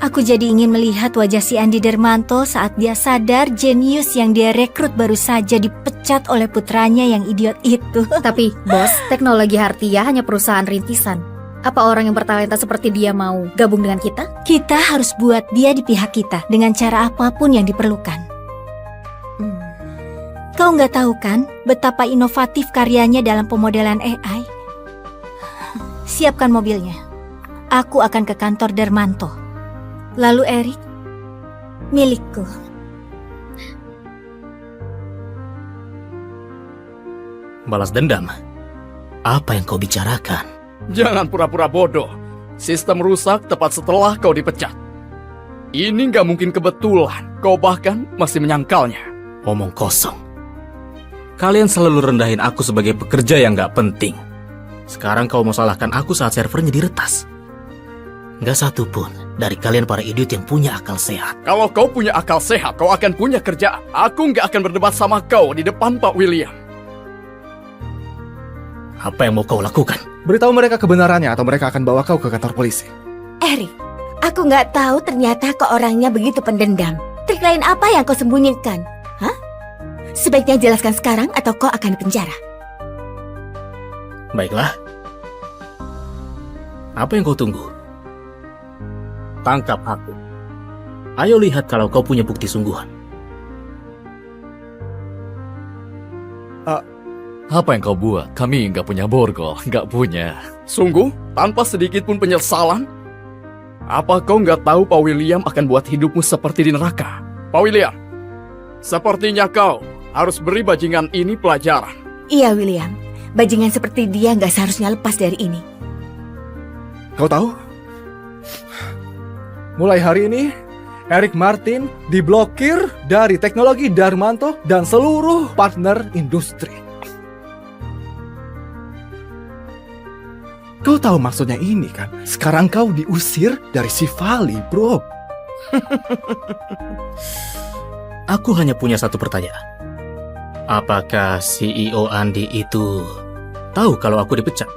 Aku jadi ingin melihat wajah si Andi Dermanto saat dia sadar jenius yang dia rekrut baru saja dipecat oleh putranya yang idiot itu. Tapi, bos, teknologi Hartia hanya perusahaan rintisan. Apa orang yang bertalenta seperti dia mau gabung dengan kita? Kita harus buat dia di pihak kita dengan cara apapun yang diperlukan. Kau nggak tahu kan betapa inovatif karyanya dalam pemodelan AI? Siapkan mobilnya. Aku akan ke kantor Dermanto. Lalu Erik, milikku. Balas dendam? Apa yang kau bicarakan? Jangan pura-pura bodoh. Sistem rusak tepat setelah kau dipecat. Ini nggak mungkin kebetulan. Kau bahkan masih menyangkalnya. Omong kosong. Kalian selalu rendahin aku sebagai pekerja yang nggak penting. Sekarang kau mau salahkan aku saat servernya diretas. Nggak satu pun dari kalian para idiot yang punya akal sehat. Kalau kau punya akal sehat, kau akan punya kerjaan. Aku nggak akan berdebat sama kau di depan Pak William. Apa yang mau kau lakukan? Beritahu mereka kebenarannya atau mereka akan bawa kau ke kantor polisi. Erik, aku nggak tahu ternyata kau orangnya begitu pendendam. Trik lain apa yang kau sembunyikan? Hah? Sebaiknya jelaskan sekarang atau kau akan dipenjara. Baiklah. Apa yang kau tunggu? Tangkap aku. Ayo lihat kalau kau punya bukti sungguhan. Apa yang kau buat? Kami nggak punya borgol, nggak punya. Sungguh, tanpa sedikit pun penyesalan? Apa kau nggak tahu Pak William akan buat hidupmu seperti di neraka? Pak William, sepertinya kau harus beri bajingan ini pelajaran. Iya, William. Bajingan seperti dia nggak seharusnya lepas dari ini. Kau tahu? Mulai hari ini, Erik Martin diblokir dari teknologi Dermanto dan seluruh partner industri. Kau tahu maksudnya ini kan? Sekarang kau diusir dari Sivali, bro. Aku hanya punya satu pertanyaan. Apakah CEO Andi itu tahu kalau aku dipecat?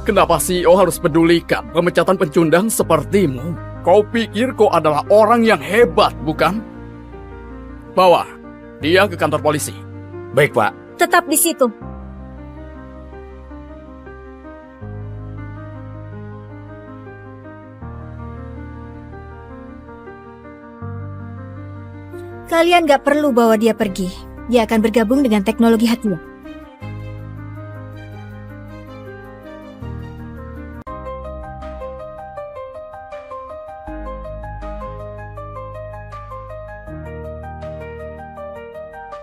Kenapa CEO harus pedulikan pemecatan pecundang sepertimu? Kau pikir kau adalah orang yang hebat, bukan? Bawa dia ke kantor polisi. Baik, Pak. Tetap di situ. Kalian gak perlu bawa dia pergi. Dia akan bergabung dengan teknologi Hatia.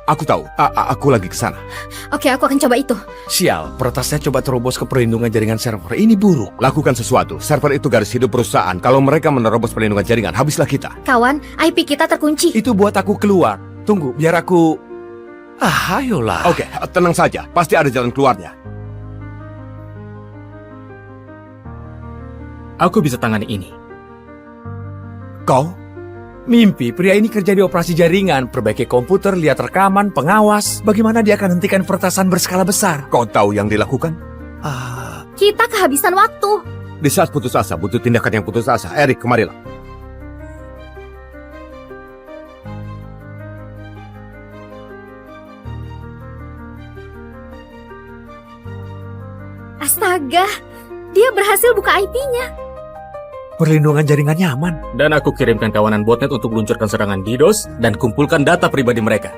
Aku tahu, aku lagi ke sana. Oke, aku akan coba itu. Sial, peretasnya coba terobos ke perlindungan jaringan server. Ini buruk. Lakukan sesuatu, server itu garis hidup perusahaan. Kalau mereka menerobos perlindungan jaringan, habislah kita. Kawan, IP kita terkunci. Itu buat aku keluar. Tunggu, biar aku... ayolah. Oke, tenang saja, pasti ada jalan keluarnya. Aku bisa tangani ini. Kau? Mimpi, pria ini kerja di operasi jaringan, perbaiki komputer, lihat rekaman, pengawas. Bagaimana dia akan hentikan peretasan berskala besar? Kau tahu yang dilakukan? Kita kehabisan waktu. Di saat putus asa, butuh tindakan yang putus asa. Erik, kemarilah. Astaga, dia berhasil buka IP-nya. Perlindungan jaringannya aman. Dan aku kirimkan kawanan botnet untuk meluncurkan serangan DDoS dan kumpulkan data pribadi mereka.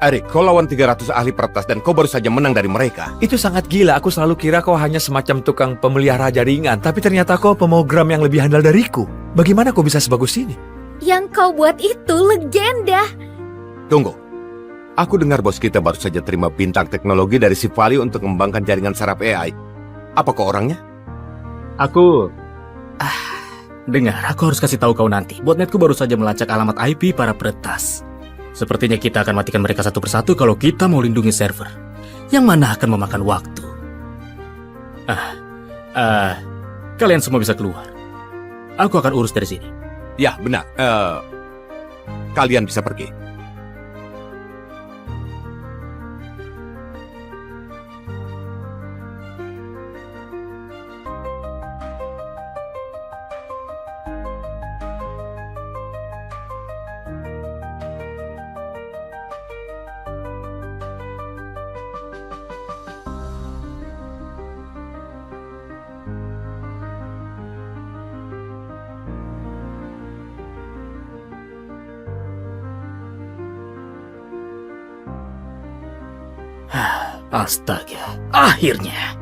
Erik, kau lawan 300 ahli peretas dan kau baru saja menang dari mereka. Itu sangat gila, aku selalu kira kau hanya semacam tukang pemelihara jaringan. Tapi ternyata kau pemrogram yang lebih handal dariku. Bagaimana kau bisa sebagus ini? Yang kau buat itu legenda. Tunggu. Aku dengar bos kita baru saja terima bintang teknologi dari si Vali untuk mengembangkan jaringan saraf AI. Apa kau orangnya? Aku... dengar, aku harus kasih tahu kau nanti. Botnetku baru saja melacak alamat IP para peretas. Sepertinya kita akan matikan mereka satu persatu kalau kita mau lindungi server. Yang mana akan memakan waktu. Kalian semua bisa keluar. Aku akan urus dari sini. Ya, benar. Kalian bisa pergi. Astaga, akhirnya.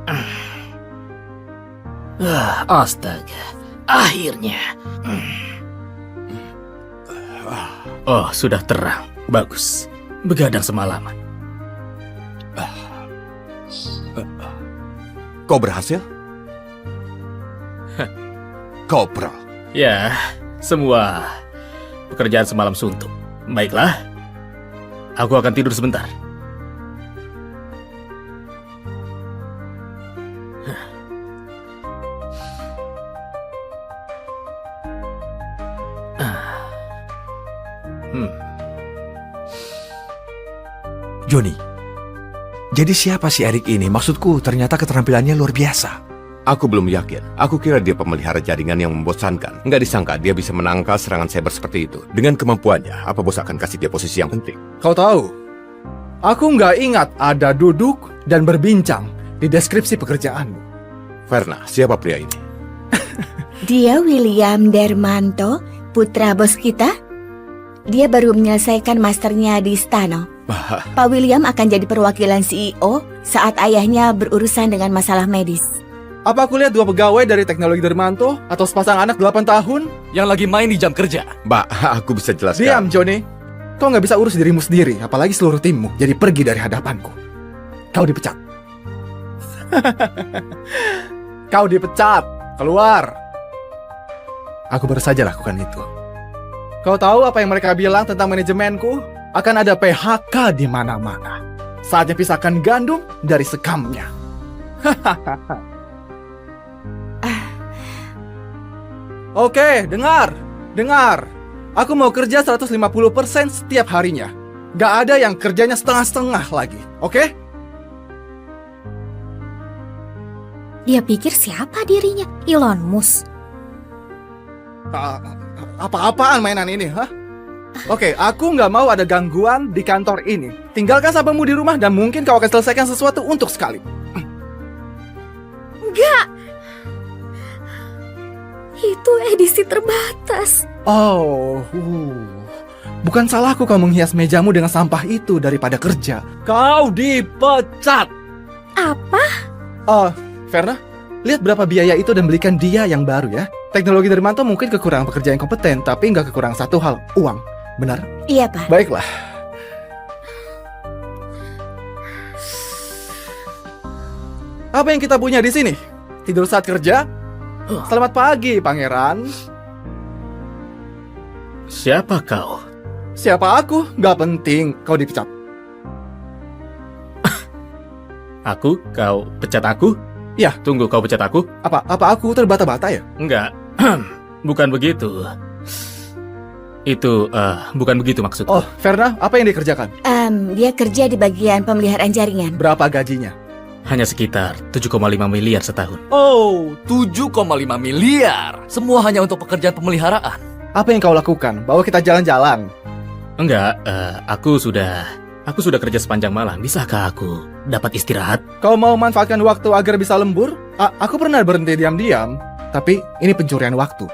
Astaga, akhirnya. Oh, sudah terang. Bagus. Begadang semalaman. Kau berhasil? Kau pro. Ya, semua pekerjaan semalam suntuk. Baiklah, aku akan tidur sebentar. Johnny, jadi siapa si Erik ini? Maksudku, ternyata keterampilannya luar biasa. Aku belum yakin. Aku kira dia pemelihara jaringan yang membosankan. Nggak disangka dia bisa menangkal serangan cyber seperti itu. Dengan kemampuannya, apa bos akan kasih dia posisi yang penting? Kau tahu, aku nggak ingat ada duduk dan berbincang di deskripsi pekerjaanmu. Verna, siapa pria ini? Dia William Dermanto, putra bos kita. Dia baru menyelesaikan masternya di Stano. Pak William akan jadi perwakilan CEO saat ayahnya berurusan dengan masalah medis. Apa aku lihat dua pegawai dari teknologi Dermanto atau sepasang anak 8 tahun? Yang lagi main di jam kerja. Mbak, aku bisa jelaskan. Diam, Johnny. Kau nggak bisa urus dirimu sendiri, apalagi seluruh timmu. Jadi pergi dari hadapanku. Kau dipecat. Kau dipecat. Keluar. Aku baru saja lakukan itu. Kau tahu apa yang mereka bilang tentang manajemenku? Akan ada PHK di mana-mana. Saatnya pisahkan gandum dari sekamnya. Oke, dengar. Aku mau kerja 150% setiap harinya. Gak ada yang kerjanya setengah-setengah lagi, oke? Dia pikir siapa dirinya? Elon Musk. Apa-apaan mainan ini, hah? Oke, aku nggak mau ada gangguan di kantor ini. Tinggalkan sahabatmu di rumah dan mungkin kau akan selesaikan sesuatu untuk sekali. Enggak. Itu edisi terbatas. Oh, Bukan salahku kau menghias mejamu dengan sampah itu daripada kerja. Kau dipecat. Apa? Oh, Verna, lihat berapa biaya itu dan belikan dia yang baru ya. Teknologi Dermanto mungkin kekurangan pekerja yang kompeten, tapi nggak kekurangan satu hal, uang. Benar? Iya, Pak. Baiklah. Apa yang kita punya di sini? Tidur saat kerja? Selamat pagi, Pangeran. Siapa kau? Siapa aku? Gak penting, kau dipecat. Aku? Kau pecat aku? Ya. Tunggu, kau pecat aku? Apa aku terbata-bata ya? Enggak. Bukan begitu. Itu, bukan begitu maksudku. Oh, Verna, apa yang dikerjakan? Dia kerja di bagian pemeliharaan jaringan. Berapa gajinya? Hanya sekitar 7,5 miliar setahun. Oh, 7,5 miliar. Semua hanya untuk pekerjaan pemeliharaan. Apa yang kau lakukan? Bawa kita jalan-jalan. Enggak, aku sudah kerja sepanjang malam. Bisakah aku dapat istirahat? Kau mau manfaatkan waktu agar bisa lembur? Aku pernah berhenti diam-diam, tapi ini pencurian waktu.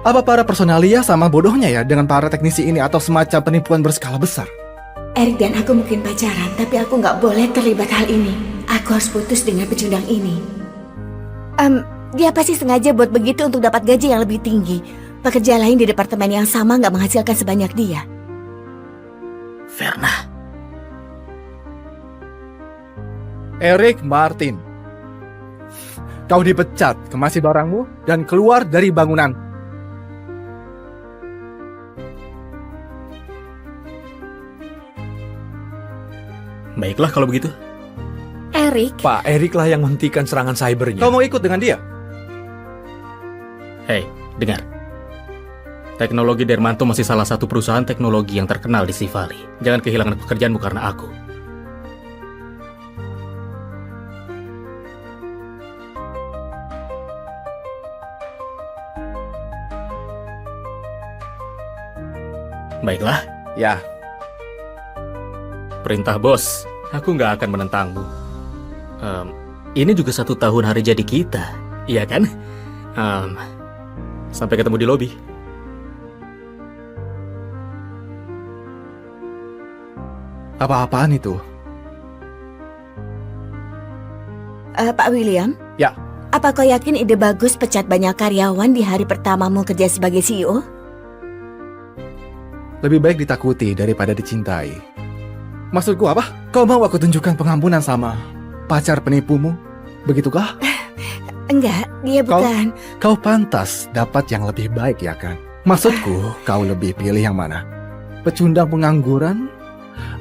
Apa para personalia sama bodohnya ya dengan para teknisi ini atau semacam penipuan berskala besar? Erik dan aku mungkin pacaran, tapi aku nggak boleh terlibat hal ini. Aku harus putus dengan pecundang ini. Dia pasti sengaja buat begitu untuk dapat gaji yang lebih tinggi. Pekerja lain di departemen yang sama nggak menghasilkan sebanyak dia. Verna. Erik Martin. Kau dipecat, kemasi barangmu, dan keluar dari bangunan. Baiklah kalau begitu. Erik, Pak Erik lah yang menghentikan serangan cybernya. Kau mau ikut dengan dia? Hei, dengar. Teknologi Dermanto masih salah satu perusahaan teknologi yang terkenal di Sivali. Jangan kehilangan pekerjaanmu karena aku. Baiklah, Ya. perintah bos. Aku nggak akan menentangmu. Ini juga 1 tahun hari jadi kita, iya kan? Sampai ketemu di lobi. Apa-apaan itu? Pak William? Ya. Apa kau yakin ide bagus pecat banyak karyawan di hari pertamamu kerja sebagai CEO? Lebih baik ditakuti daripada dicintai. Maksudku apa? Kau mau aku tunjukkan pengampunan sama pacar penipumu? Begitukah? Enggak, dia bukan. Kau pantas dapat yang lebih baik ya kan? Maksudku, kau lebih pilih yang mana? Pecundang pengangguran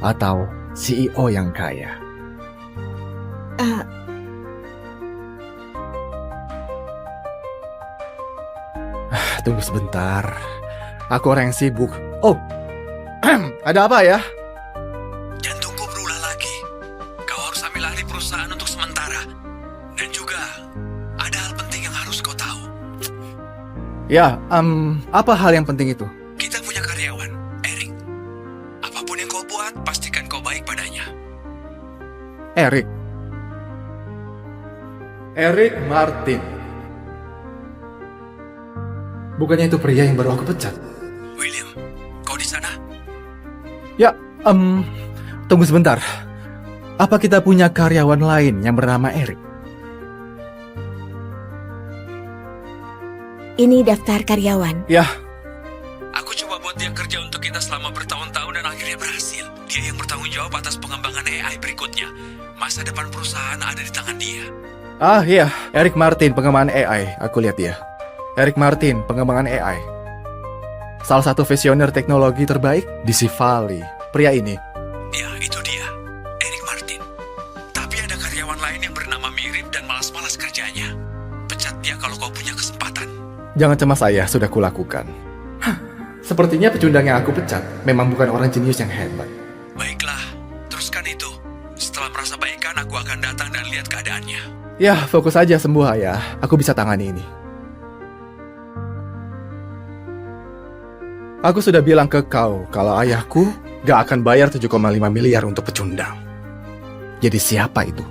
atau CEO yang kaya? Tunggu sebentar. Aku orang yang sibuk. Oh, ada apa ya? Jantungku berulah lagi. Kau harus ambil alih perusahaan untuk sementara. Dan juga, ada hal penting yang harus kau tahu. Ya, apa hal yang penting itu? Kita punya karyawan, Erik. Apapun yang kau buat, pastikan kau baik padanya. Erik. Erik Martin. Bukannya itu pria yang baru aku pecat? William, kau di sana? Ya, tunggu sebentar. Apa kita punya karyawan lain yang bernama Erik? Ini daftar karyawan. Ya, Aku coba buat dia kerja untuk kita selama bertahun-tahun dan akhirnya berhasil. Dia yang bertanggung jawab atas pengembangan AI berikutnya. Masa depan perusahaan ada di tangan dia. iya, Erik Martin, pengembangan AI. Aku lihat dia. Erik Martin, pengembangan AI. Salah satu visioner teknologi terbaik di Sivali. Pria ini. Ya, itu dia. Erik Martin. Tapi ada karyawan lain yang bernama mirip dan malas-malas kerjanya. Pecat dia kalau kau punya kesempatan. Jangan cemas saya, sudah kulakukan. Sepertinya pecundang yang aku pecat memang bukan orang jenius yang hebat. Baiklah, teruskan itu. Setelah merasa baikan, aku akan datang dan lihat keadaannya. Ya, fokus aja sembuh ya. Aku bisa tangani ini. Aku sudah bilang ke kau kalau ayahku gak akan bayar 7,5 miliar untuk pecundang. Jadi siapa itu?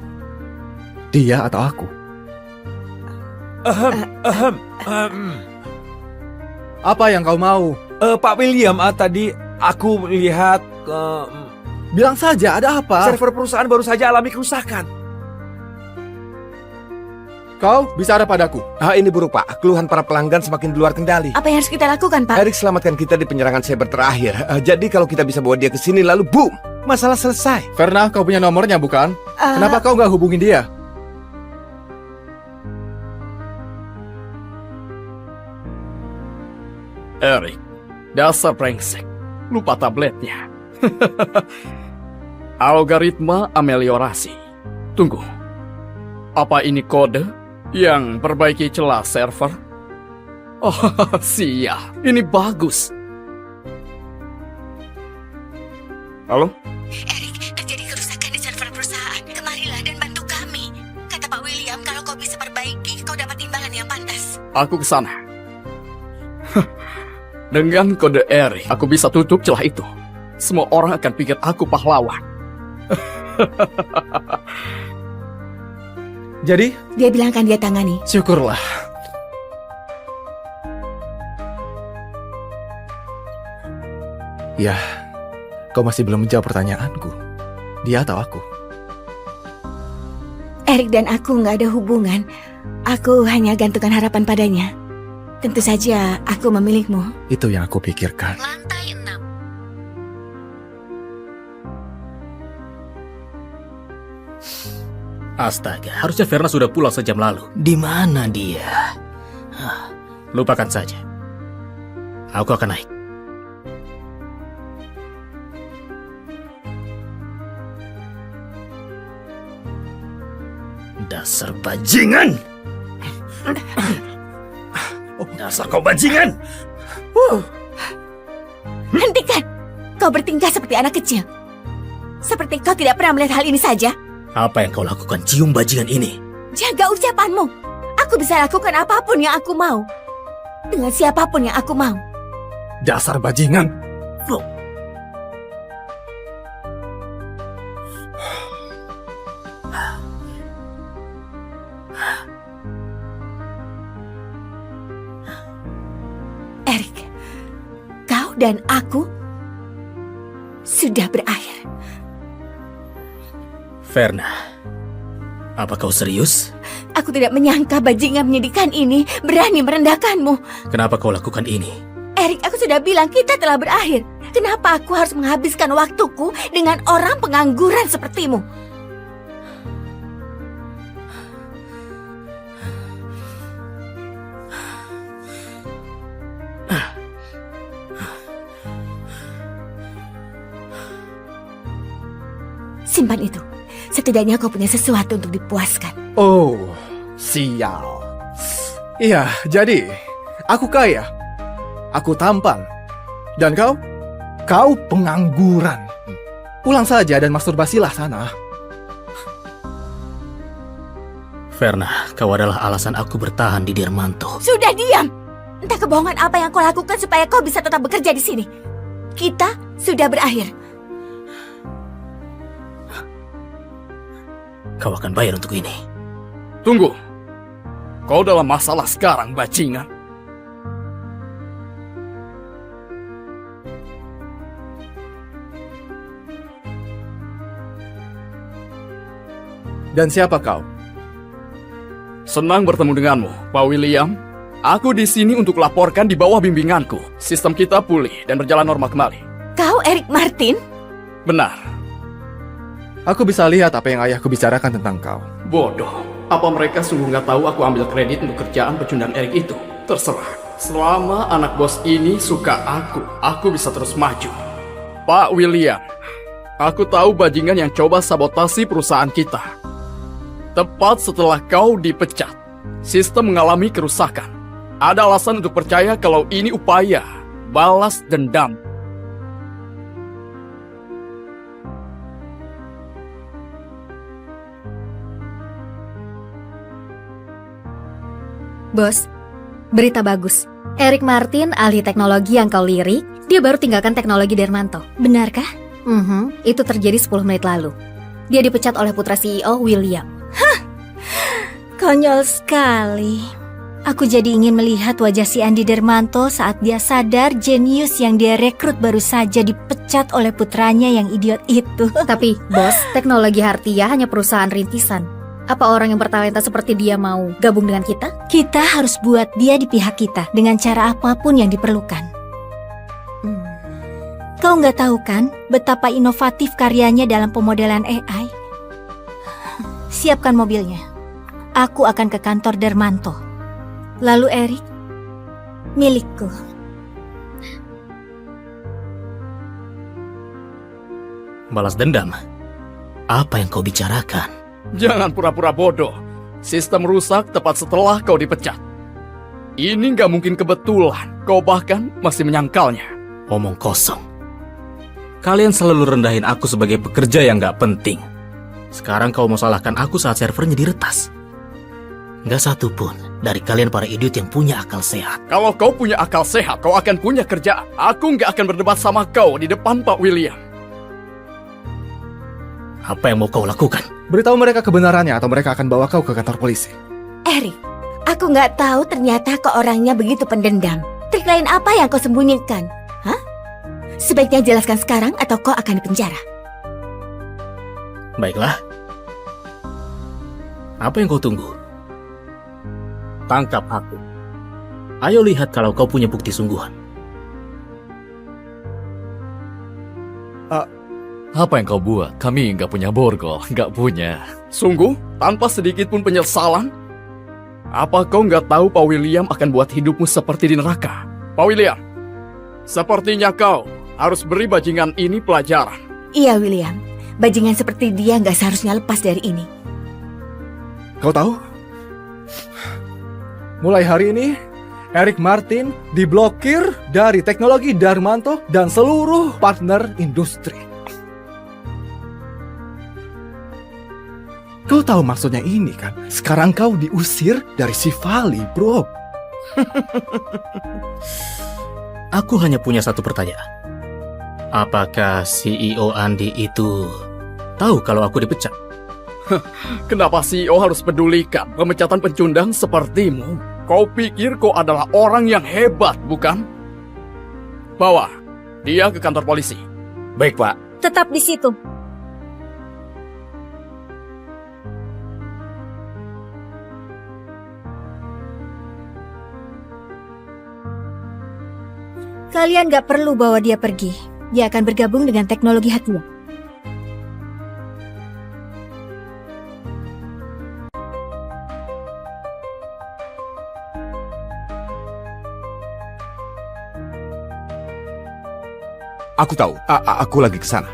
Dia atau aku? Apa yang kau mau? Pak William, tadi aku melihat Bilang saja, ada apa? server perusahaan baru saja alami kerusakan. Kau bicara padaku. Ini buruk, Pak. Keluhan para pelanggan semakin di luar kendali. Apa yang harus kita lakukan, Pak? Eric selamatkan kita di penyerangan cyber terakhir. Jadi kalau kita bisa bawa dia ke sini lalu boom, masalah selesai. Verna, kau punya nomornya bukan? Kenapa kau nggak hubungin dia? Eric, dasar brengsek. Lupa tabletnya. Algoritma ameliorasi. Tunggu. Apa ini kode yang perbaiki celah server? Oh, siap. Ini bagus. Halo? Eric, terjadi kerusakan di server perusahaan. Kemarilah dan bantu kami. Kata Pak William, kalau kau bisa perbaiki, kau dapat imbalan yang pantas. Aku ke sana. Dengan kode Eric, aku bisa tutup celah itu. Semua orang akan pikir aku pahlawan. Jadi, Dia bilang akan dia tangani. syukurlah. Ya, kau masih belum menjawab pertanyaanku. Dia atau aku? Eric dan aku nggak ada hubungan. Aku hanya gantungkan harapan padanya. Tentu saja aku memilihmu. Itu yang aku pikirkan. Lantai 6. Astaga, harusnya Verna sudah pulang sejam lalu. Di mana dia? Lupakan saja. Aku akan naik. Dasar bajingan! Dasar kau bajingan! Hentikan! Kau bertingkah seperti anak kecil. Seperti kau tidak pernah melihat hal ini saja. Apa yang kau lakukan, cium bajingan ini? Jaga ucapanmu. Aku bisa lakukan apapun yang aku mau. Dengan siapapun yang aku mau. Dasar bajingan! Eric, kau dan aku sudah berakhir. Verna, apa kau serius? Aku tidak menyangka bajingan menyedihkan ini berani merendahkanmu. Kenapa kau lakukan ini? Eric, aku sudah bilang kita telah berakhir. Kenapa aku harus menghabiskan waktuku dengan orang pengangguran sepertimu? Simpan itu. Setidaknya kau punya sesuatu untuk dipuaskan. Oh, sial. Iya, jadi aku kaya. Aku tampan. Dan kau? Kau pengangguran. Pulang saja dan masturbasilah sana. Verna, kau adalah alasan aku bertahan di Dermanto. Sudah diam! Entah kebohongan apa yang kau lakukan supaya kau bisa tetap bekerja di sini. Kita sudah berakhir. Kau akan bayar untuk ini. Tunggu. Kau dalam masalah sekarang, bajingan. Dan siapa kau? Senang bertemu denganmu, Pak William. Aku di sini untuk laporkan di bawah bimbinganku. Sistem kita pulih dan berjalan normal kembali. Kau Eric Martin? Benar. Aku bisa lihat apa yang ayahku bicarakan tentang kau. Bodoh. Apa mereka sungguh nggak tahu aku ambil kredit untuk kerjaan pecundang Eric itu? Terserah. Selama anak bos ini suka aku bisa terus maju. Pak William, aku tahu bajingan yang coba sabotasi perusahaan kita. Tepat setelah kau dipecat, sistem mengalami kerusakan. Ada alasan untuk percaya kalau ini upaya balas dendam. Bos, berita bagus. Eric Martin, ahli teknologi yang kau lirik, dia baru tinggalkan teknologi Dermanto. Benarkah? Itu terjadi 10 menit lalu. Dia dipecat oleh putra CEO William. Konyol sekali. Aku jadi ingin melihat wajah si Andi Dermanto saat dia sadar jenius yang dia rekrut baru saja dipecat oleh putranya yang idiot itu. Tapi, bos, teknologi Hartia hanya perusahaan rintisan. Apa orang yang bertalenta seperti dia mau gabung dengan kita? Kita harus buat dia di pihak kita dengan cara apapun yang diperlukan. Kau nggak tahu kan betapa inovatif karyanya dalam pemodelan AI? Siapkan mobilnya. Aku akan ke kantor Dermanto. Lalu Erik, milikku. Balas dendam? Apa yang kau bicarakan? Jangan pura-pura bodoh. Sistem rusak tepat setelah kau dipecat. Ini nggak mungkin kebetulan. Kau bahkan masih menyangkalnya. Omong kosong. Kalian selalu rendahin aku sebagai pekerja yang gak penting. Sekarang kau mau salahkan aku saat servernya diretas. Gak satu pun dari kalian para idiot yang punya akal sehat. Kalau kau punya akal sehat, kau akan punya kerjaan. Aku nggak akan berdebat sama kau di depan Pak William. Apa yang mau kau lakukan? Beritahu mereka kebenarannya atau mereka akan bawa kau ke kantor polisi. Erik, aku nggak tahu ternyata kau orangnya begitu pendendam. Trik lain apa yang kau sembunyikan? Hah? Sebaiknya jelaskan sekarang atau kau akan dipenjara. Baiklah. Apa yang kau tunggu? Tangkap aku. Ayo lihat kalau kau punya bukti sungguhan. Apa yang kau buat? Kami nggak punya borgol, nggak punya. Sungguh, tanpa sedikit pun penyesalan? Apa kau nggak tahu Pak William akan buat hidupmu seperti di neraka? Pak William, sepertinya kau harus beri bajingan ini pelajaran. Iya, William. Bajingan seperti dia nggak seharusnya lepas dari ini. Kau tahu? Mulai hari ini, Erik Martin diblokir dari teknologi Dermanto dan seluruh partner industri. Kau tahu maksudnya ini kan? Sekarang kau diusir dari Sivali, bro. Aku hanya punya satu pertanyaan. Apakah CEO Andi itu tahu kalau aku dipecat? Kenapa CEO harus pedulikan pemecatan pecundang sepertimu? Kau pikir kau adalah orang yang hebat, bukan? Bawa dia ke kantor polisi. Baik, Pak. Tetap di situ. Kalian gak perlu bawa dia pergi. Dia akan bergabung dengan teknologi Hatia. Aku tahu, aku lagi ke sana.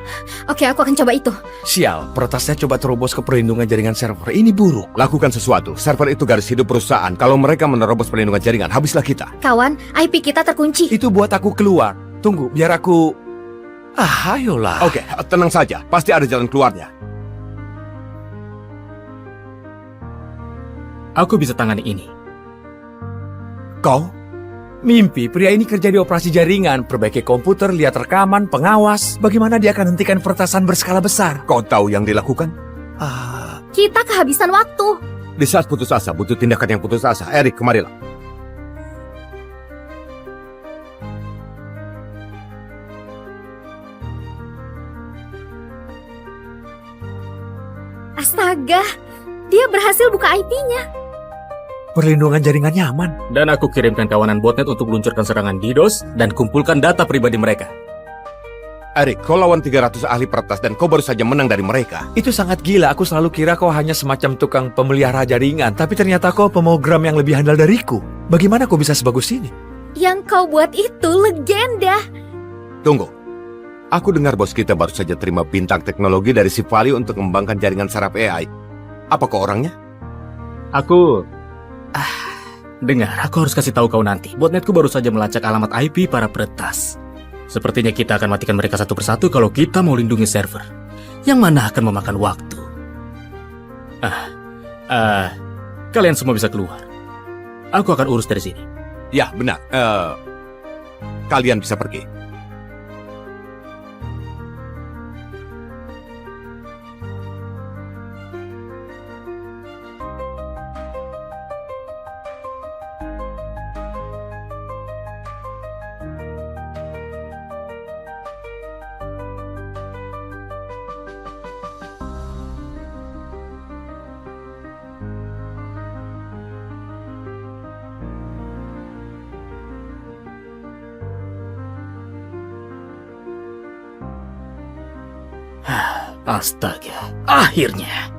Oke, aku akan coba itu. Sial, peretasnya coba terobos ke perlindungan jaringan server. Ini buruk. Lakukan sesuatu. Server itu garis hidup perusahaan. Kalau mereka menerobos perlindungan jaringan, habislah kita. Kawan, IP kita terkunci. Itu buat aku keluar. Tunggu, biar aku... ayolah. Oke, tenang saja. Pasti ada jalan keluarnya. Aku bisa tangani ini. Kau? Mimpi, pria ini kerja di operasi jaringan, perbaiki komputer, lihat rekaman, pengawas. Bagaimana dia akan hentikan peretasan berskala besar? Kau tahu yang dilakukan? Kita kehabisan waktu. Di saat putus asa, butuh tindakan yang putus asa. Erik, kemarilah. Astaga, dia berhasil buka IP-nya. Perlindungan jaringannya aman. Dan aku kirimkan kawanan botnet untuk meluncurkan serangan DDoS dan kumpulkan data pribadi mereka. Erik, kau lawan 300 ahli peretas dan kau baru saja menang dari mereka. Itu sangat gila. Aku selalu kira kau hanya semacam tukang pemelihara jaringan. Tapi ternyata kau pemrogram yang lebih handal dariku. Bagaimana kau bisa sebagus ini? Yang kau buat itu legenda. Tunggu. Aku dengar bos kita baru saja terima bintang teknologi dari Sivali untuk mengembangkan jaringan saraf AI. Apa kau orangnya? Aku... dengar, aku harus kasih tahu kau nanti. Botnetku baru saja melacak alamat IP para peretas. Sepertinya kita akan matikan mereka satu persatu kalau kita mau lindungi server. Yang mana akan memakan waktu. Kalian semua bisa keluar. Aku akan urus dari sini. Ya, benar. Kalian bisa pergi. Astaga, akhirnya.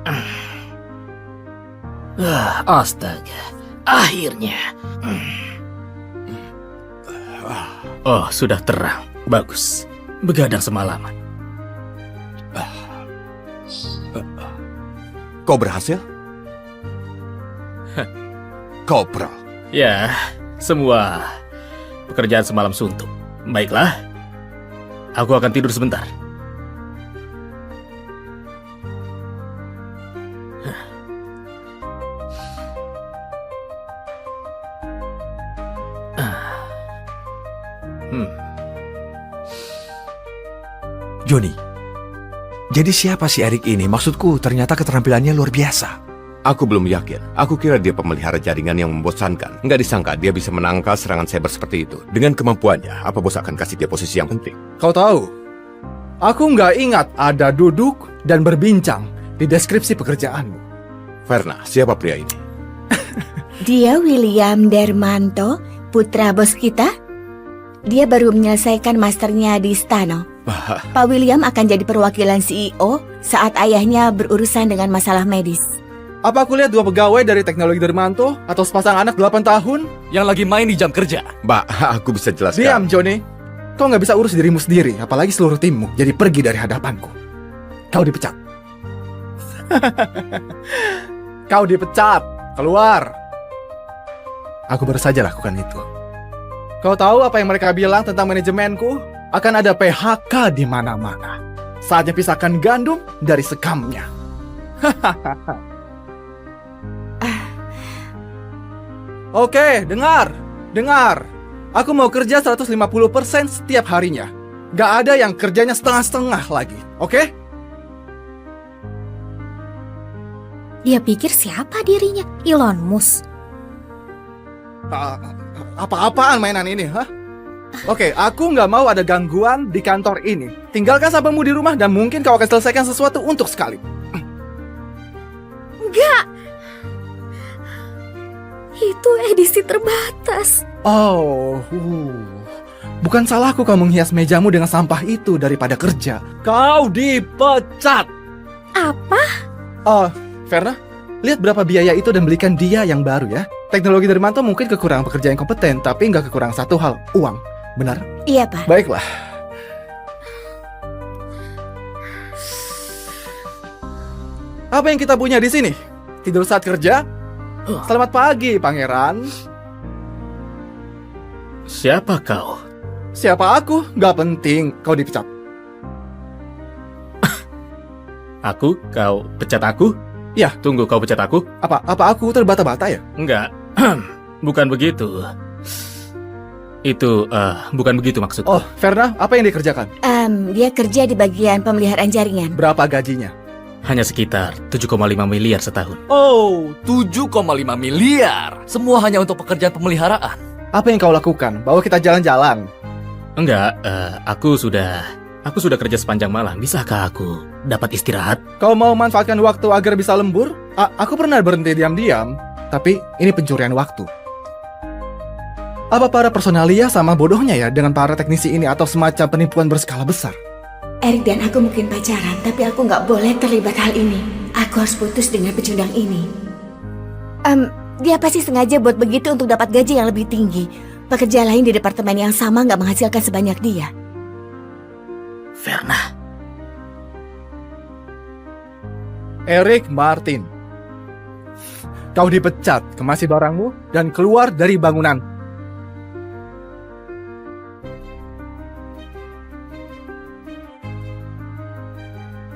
Astaga, akhirnya. Oh, sudah terang. Bagus. Begadang semalaman. Kau berhasil? Kopral. Ya, semua pekerjaan semalam suntuk. Baiklah, aku akan tidur sebentar. Johnny, jadi siapa si Erik ini? Maksudku, ternyata keterampilannya luar biasa. Aku belum yakin. Aku kira dia pemelihara jaringan yang membosankan. Nggak disangka dia bisa menangkal serangan cyber seperti itu. Dengan kemampuannya, apa bos akan kasih dia posisi yang penting? Kau tahu, aku nggak ingat ada duduk dan berbincang di deskripsi pekerjaanmu. Verna, siapa pria ini? Dia William Dermanto, putra bos kita. Dia baru menyelesaikan masternya di Stano. Pak William akan jadi perwakilan CEO saat ayahnya berurusan dengan masalah medis. Apa aku lihat dua pegawai dari teknologi Dermanto atau sepasang anak 8 tahun? Yang lagi main di jam kerja. Mbak, aku bisa jelaskan. Diam, Johnny. Kau nggak bisa urus dirimu sendiri, apalagi seluruh timmu. Jadi pergi dari hadapanku. Kau dipecat. Kau dipecat. Keluar. Aku baru saja lakukan itu. Kau tahu apa yang mereka bilang tentang manajemenku? Akan ada PHK di mana-mana. Saatnya pisahkan gandum dari sekamnya. Oke, dengar. Aku mau kerja 150% setiap harinya. Gak ada yang kerjanya setengah-setengah lagi, oke? Dia pikir siapa dirinya? Elon Musk. Apa-apaan mainan ini, hah? Oke, aku nggak mau ada gangguan di kantor ini. Tinggalkan sampahmu di rumah dan mungkin kau akan selesaikan sesuatu untuk sekali. Enggak. Itu edisi terbatas. Oh, bukan salahku kau menghias mejamu dengan sampah itu daripada kerja. Kau dipecat. Apa? Verna, lihat berapa biaya itu dan belikan dia yang baru ya. Teknologi Dermanto mungkin kekurangan pekerja yang kompeten, tapi nggak kekurangan satu hal, uang. Benar? Iya, Pak. Baiklah. Apa yang kita punya di sini? Tidur saat kerja? Selamat pagi, Pangeran. Siapa kau? Siapa aku? Gak penting, kau dipecat. Aku? Kau pecat aku? Ya. Tunggu, kau pecat aku? Apa aku terbata-bata ya? Enggak. Bukan begitu. Itu, bukan begitu maksudku. Oh, Verna, apa yang dikerjakan? Dia kerja di bagian pemeliharaan jaringan. Berapa gajinya? Hanya sekitar 7,5 miliar setahun. Oh, 7,5 miliar. Semua hanya untuk pekerjaan pemeliharaan. Apa yang kau lakukan? Bawa kita jalan-jalan. Enggak, aku sudah kerja sepanjang malam. Bisakah aku dapat istirahat? Kau mau manfaatkan waktu agar bisa lembur? Aku pernah berhenti diam-diam, tapi ini pencurian waktu. Apa para personalia sama bodohnya ya dengan para teknisi ini atau semacam penipuan berskala besar? Erik dan aku mungkin pacaran, tapi aku nggak boleh terlibat hal ini. Aku harus putus dengan pecundang ini. Dia pasti sengaja buat begitu untuk dapat gaji yang lebih tinggi. Pekerja lain di departemen yang sama nggak menghasilkan sebanyak dia. Verna. Erik Martin. Kau dipecat, kemasi barangmu, dan keluar dari bangunan.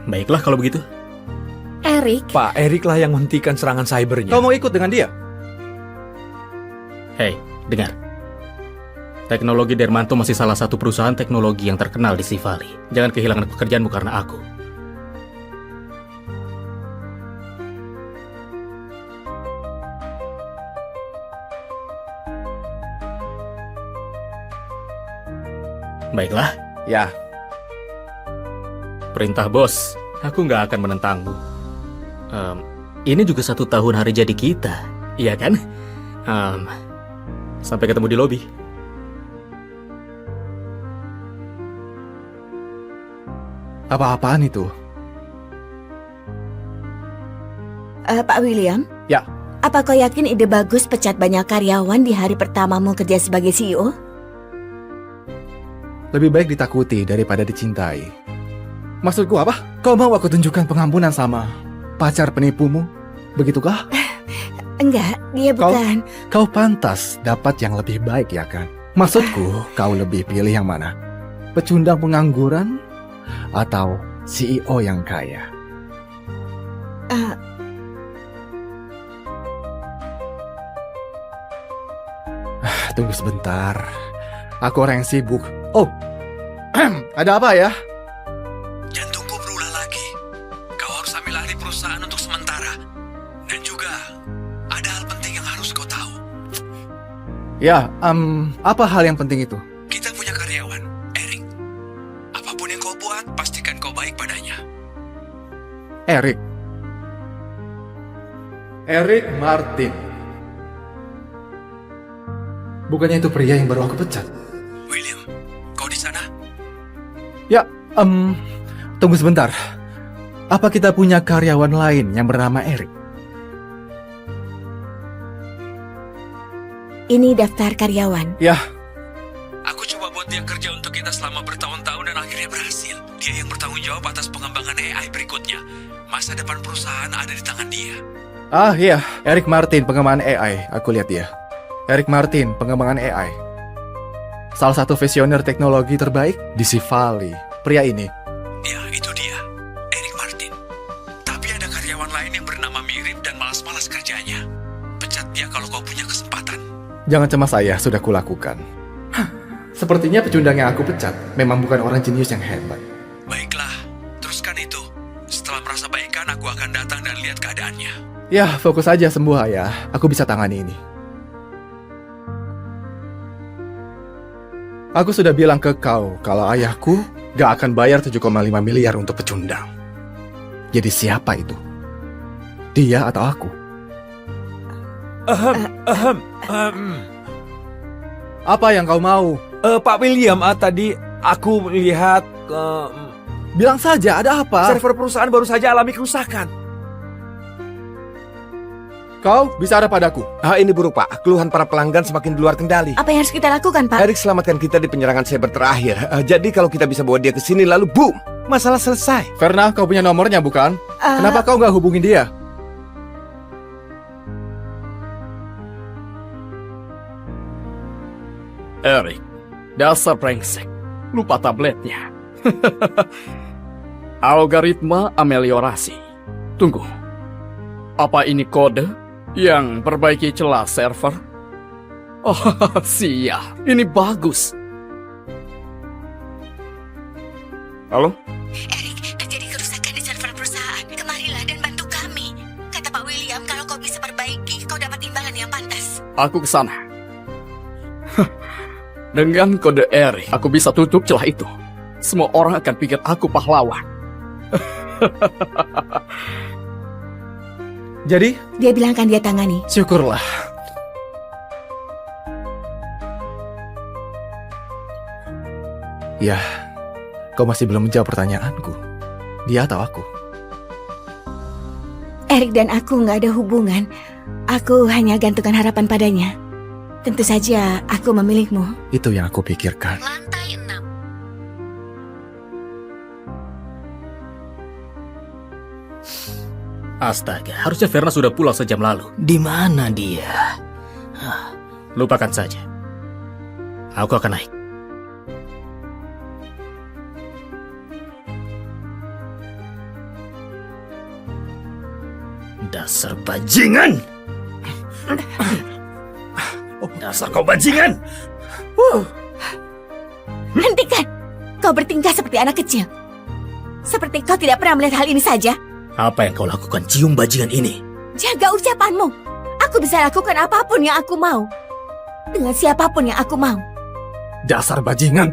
Baiklah kalau begitu. Erik. Pak, Erik lah yang menghentikan serangan cybernya. Kau mau ikut dengan dia? Hei, dengar. Teknologi Dermanto masih salah satu perusahaan teknologi yang terkenal di Sivali. Jangan kehilangan pekerjaanmu karena aku. Baiklah. Ya. Perintah bos, aku nggak akan menentangmu. Ini juga 1 tahun hari jadi kita, iya kan? Sampai ketemu di lobi. Apa-apaan itu? Pak William? Ya. Apa kau yakin ide bagus pecat banyak karyawan di hari pertamamu kerja sebagai CEO? Lebih baik ditakuti daripada dicintai. Maksudku apa? Kau mau aku tunjukkan pengampunan sama pacar penipumu? Begitukah? Enggak, dia bukan. Kau pantas dapat yang lebih baik, ya kan? Maksudku, kau lebih pilih yang mana? Pecundang pengangguran atau CEO yang kaya? Tunggu sebentar. Aku orang yang sibuk. Oh, ada apa ya? Jantungku berulah lagi. Kau harus ambil alih perusahaan untuk sementara. Dan juga, ada hal penting yang harus kau tahu. Ya, apa hal yang penting itu? Kita punya karyawan, Eric. Apapun yang kau buat, pastikan kau baik padanya. Eric. Eric Martin. Bukannya itu pria yang baru aku pecat? William, kau di sana? Ya, tunggu sebentar. Apa kita punya karyawan lain yang bernama Eric? Ini daftar karyawan. Ya, Aku coba buat dia kerja untuk kita selama bertahun-tahun dan akhirnya berhasil. Dia yang bertanggung jawab atas pengembangan AI berikutnya. Masa depan perusahaan ada di tangan dia. iya, Eric Martin, pengembangan AI. Aku lihat dia. Eric Martin, pengembangan AI. Salah satu visioner teknologi terbaik di Sivali. Pria ini. Ya, itu dia. Eric Martin. Tapi ada karyawan lain yang bernama mirip dan malas-malas kerjanya. Pecat dia kalau kau punya kesempatan. Jangan cemas, saya sudah kulakukan. Sepertinya pecundang yang aku pecat memang bukan orang jenius yang hebat. Baiklah, teruskan itu. Setelah merasa baikan, aku akan datang dan lihat keadaannya. Ya, fokus aja sembuh, ayah. Aku bisa tangani ini. Aku sudah bilang ke kau kalau ayahku gak akan bayar 7,5 miliar untuk pecundang. Jadi siapa itu? Dia atau aku? Apa yang kau mau? Pak William, tadi aku melihat Bilang saja, ada apa? server perusahaan baru saja alami kerusakan. Kau bicara padaku. Ini buruk, Pak. Keluhan para pelanggan semakin di luar kendali. Apa yang harus kita lakukan, Pak? Eric selamatkan kita di penyerangan cyber terakhir. Jadi kalau kita bisa bawa dia ke sini lalu boom, masalah selesai. Verna, kau punya nomornya bukan? Kenapa kau gak hubungin dia? Eric, dasar brengsek. Lupa tabletnya. Algoritma ameliorasi. Tunggu. Apa ini kode yang perbaiki celah server? Oh, siap. Ini bagus. Halo? Eric, terjadi kerusakan di server perusahaan. Kemarilah dan bantu kami. Kata Pak William, kalau kau bisa perbaiki, kau dapat imbalan yang pantas. Aku ke sana. Dengan kode Eric, aku bisa tutup celah itu. Semua orang akan pikir aku pahlawan. Jadi, Dia bilang akan dia tangani. syukurlah. Ya, kau masih belum menjawab pertanyaanku. Dia atau aku? Eric dan aku nggak ada hubungan. Aku hanya gantungkan harapan padanya. Tentu saja aku memilihmu. Itu yang aku pikirkan. Lantai 6. Astaga, harusnya Verna sudah pulang sejam lalu. Di mana dia? Lupakan saja. Aku akan naik. Dasar bajingan! Dasar kau bajingan! Hentikan! Kau bertingkah seperti anak kecil. Seperti kau tidak pernah melihat hal ini saja. Apa yang kau lakukan, cium bajingan ini? Jaga ucapanmu. Aku bisa lakukan apapun yang aku mau. Dengan siapapun yang aku mau. Dasar bajingan!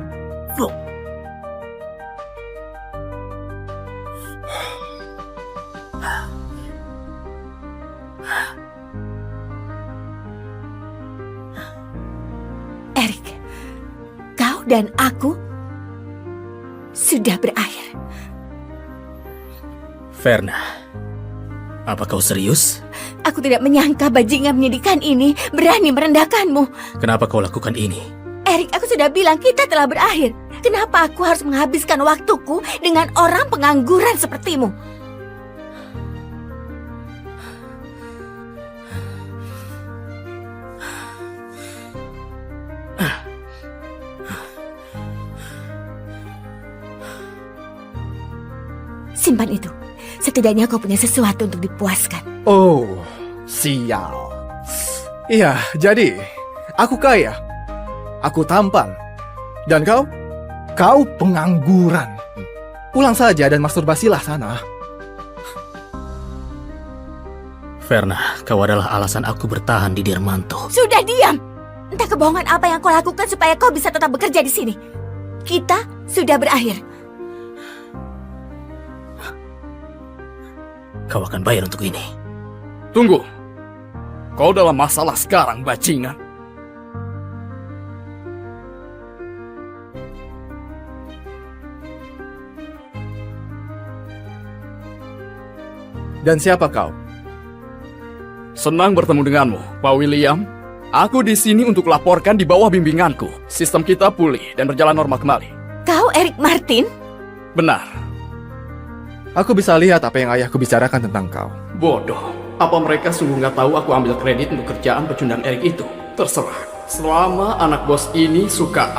Eric, kau dan aku sudah berakhir. Verna, Apa kau serius? Aku tidak menyangka bajingan menyedihkan ini berani merendahkanmu. Kenapa kau lakukan ini? Erik, aku sudah bilang kita telah berakhir. Kenapa aku harus menghabiskan waktuku dengan orang pengangguran sepertimu? Simpan itu. Setidaknya kau punya sesuatu untuk dipuaskan. Oh, sial. Iya, jadi aku kaya. Aku tampan. Dan kau? Kau pengangguran. Pulang saja dan masturbasilah sana. Verna, kau adalah alasan aku bertahan di Dermanto. Sudah diam! Entah kebohongan apa yang kau lakukan supaya kau bisa tetap bekerja di sini. Kita sudah berakhir. Kau akan bayar untuk ini. Tunggu. Kau dalam masalah sekarang, bajingan. Dan siapa kau? Senang bertemu denganmu, Pak William. Aku di sini untuk laporkan di bawah bimbinganku. Sistem kita pulih dan berjalan normal kembali. Kau Erik Martin? Benar. Aku bisa lihat apa yang ayahku bicarakan tentang kau. Bodoh. Apa mereka sungguh nggak tahu aku ambil kredit untuk kerjaan pecundang Erik itu? Terserah. Selama anak bos ini suka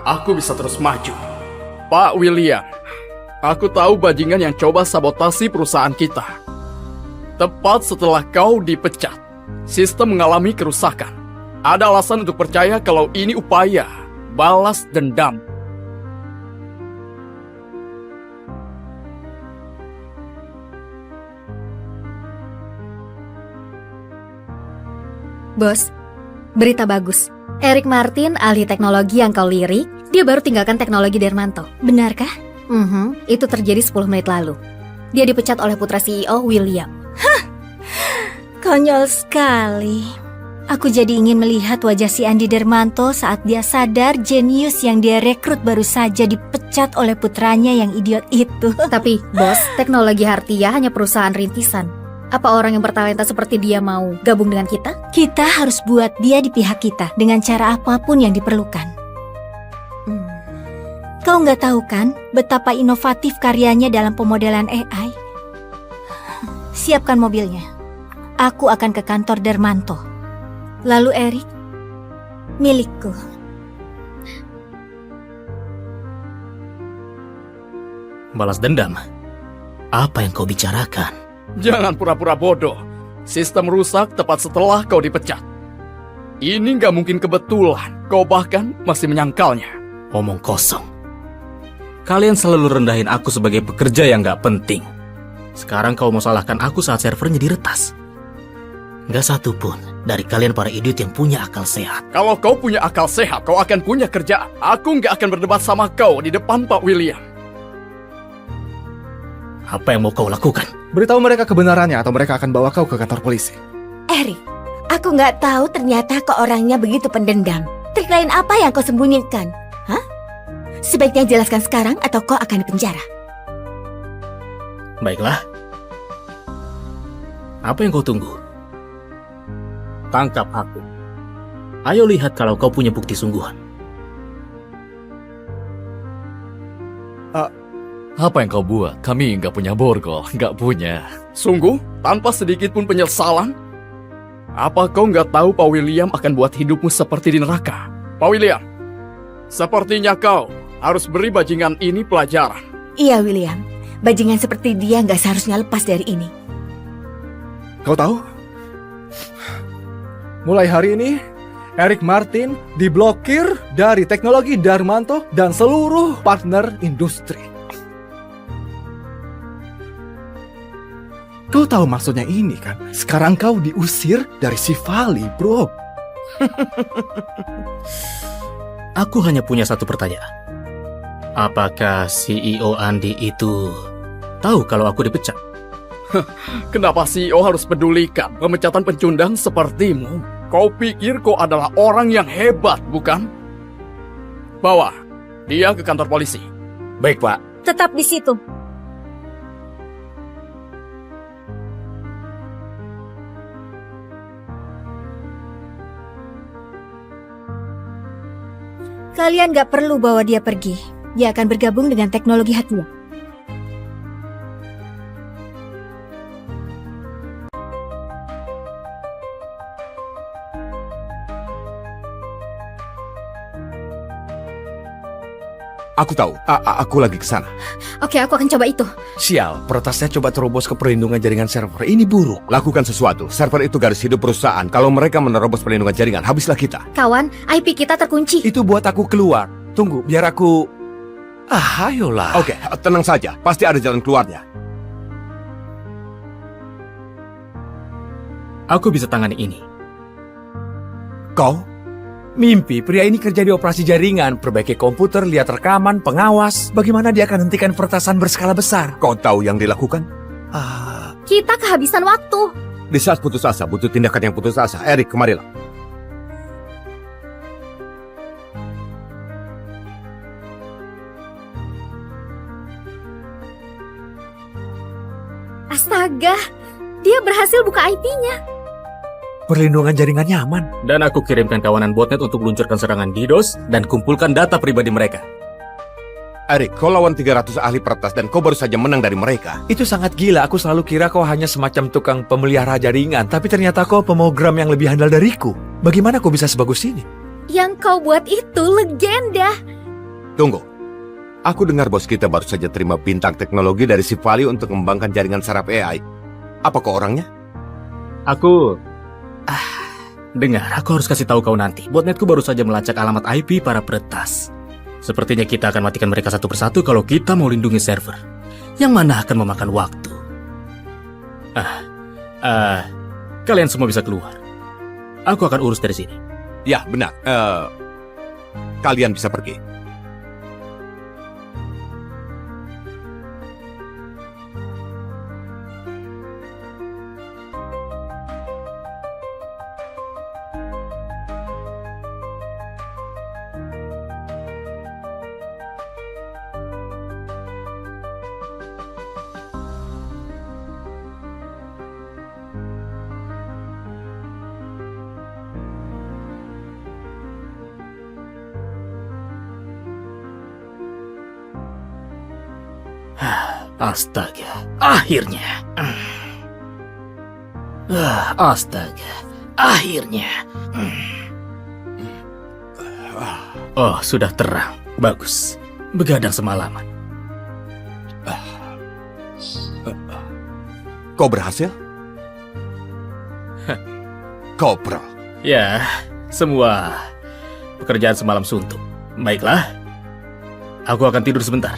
aku bisa terus maju. Pak William, aku tahu bajingan yang coba sabotasi perusahaan kita. Tepat setelah kau dipecat, sistem mengalami kerusakan. Ada alasan untuk percaya kalau ini upaya balas dendam. Bos, berita bagus. Erik Martin, ahli teknologi yang kau lirik, dia baru tinggalkan teknologi Dermanto. Benarkah? Itu terjadi 10 menit lalu. Dia dipecat oleh putra CEO William. Konyol sekali. Aku jadi ingin melihat wajah si Andi Dermanto saat dia sadar jenius yang dia rekrut baru saja dipecat oleh putranya yang idiot itu. Tapi, bos, teknologi Hartia hanya perusahaan rintisan. Apa orang yang bertalenta seperti dia mau gabung dengan kita? Kita harus buat dia di pihak kita dengan cara apapun yang diperlukan. Kau nggak tahu kan betapa inovatif karyanya dalam pemodelan AI? Siapkan mobilnya. Aku akan ke kantor Dermanto. Lalu Erik, milikku. Balas dendam? Apa yang kau bicarakan? Jangan pura-pura bodoh. Sistem rusak tepat setelah kau dipecat. Ini nggak mungkin kebetulan. Kau bahkan masih menyangkalnya. Omong kosong. Kalian selalu rendahin aku sebagai pekerja yang gak penting. Sekarang kau mau salahkan aku saat servernya diretas. Gak satu pun dari kalian para idiot yang punya akal sehat. Kalau kau punya akal sehat, kau akan punya kerjaan. Aku nggak akan berdebat sama kau di depan Pak William. Apa yang mau kau lakukan? Beritahu mereka kebenarannya atau mereka akan bawa kau ke kantor polisi. Erik, aku nggak tahu ternyata kau orangnya begitu pendendam. Trik lain apa yang kau sembunyikan? Hah? Sebaiknya jelaskan sekarang atau kau akan dipenjara. Baiklah. Apa yang kau tunggu? Tangkap aku. Ayo lihat kalau kau punya bukti sungguhan. Apa yang kau buat? Kami nggak punya borgol, nggak punya. Sungguh, tanpa sedikit pun penyesalan? Apa kau nggak tahu Pak William akan buat hidupmu seperti di neraka? Pak William, sepertinya kau harus beri bajingan ini pelajaran. Iya, William. Bajingan seperti dia nggak seharusnya lepas dari ini. Kau tahu? Mulai hari ini, Erik Martin diblokir dari teknologi Dermanto dan seluruh partner industri. Kau tahu maksudnya ini kan? Sekarang kau diusir dari Sivali, bro. Aku hanya punya satu pertanyaan. Apakah CEO Andi itu tahu kalau aku dipecat? Kenapa CEO harus pedulikan pemecatan pecundang sepertimu? Kau pikir kau adalah orang yang hebat, bukan? Bawa dia ke kantor polisi. Baik, Pak. Tetap di situ. Kalian gak perlu bawa dia pergi. Dia akan bergabung dengan teknologi Hatia. Aku tahu, aku lagi ke sana. Oke, aku akan coba itu. Sial, peretasnya coba terobos ke perlindungan jaringan server. Ini buruk. Lakukan sesuatu. Server itu garis hidup perusahaan. Kalau mereka menerobos perlindungan jaringan, habislah kita. Kawan, IP kita terkunci. Itu buat aku keluar. Tunggu, biar aku... ayolah. Oke, tenang saja. Pasti ada jalan keluarnya. Aku bisa tangani ini. Kau? Mimpi, pria ini kerja di operasi jaringan, perbaiki komputer, lihat rekaman, pengawas. Bagaimana dia akan hentikan peretasan berskala besar? Kau tahu yang dilakukan? Kita kehabisan waktu. Di saat putus asa, butuh tindakan yang putus asa. Erik, kemarilah. Astaga, dia berhasil buka IP-nya. Perlindungan jaringannya aman. Dan aku kirimkan kawanan botnet untuk meluncurkan serangan DDoS dan kumpulkan data pribadi mereka. Erik, kau lawan 300 ahli peretas dan kau baru saja menang dari mereka. Itu sangat gila. Aku selalu kira kau hanya semacam tukang pemelihara jaringan. Tapi ternyata kau pemogram yang lebih handal dariku. Bagaimana kau bisa sebagus ini? Yang kau buat itu legenda. Tunggu. Aku dengar bos kita baru saja terima bintang teknologi dari Sivali untuk mengembangkan jaringan saraf AI. Apa kau orangnya? Aku... dengar, aku harus kasih tahu kau nanti. Botnetku baru saja melacak alamat IP para peretas. Sepertinya kita akan matikan mereka satu persatu kalau kita mau lindungi server. Yang mana akan memakan waktu. Kalian semua bisa keluar. Aku akan urus dari sini. Ya, benar. Kalian bisa pergi. Astaga, akhirnya. Astaga, akhirnya. Oh, sudah terang. Bagus. Begadang semalaman. Kau berhasil? Kau pro. Ya, semua pekerjaan semalam suntuk. Baiklah. Aku akan tidur sebentar.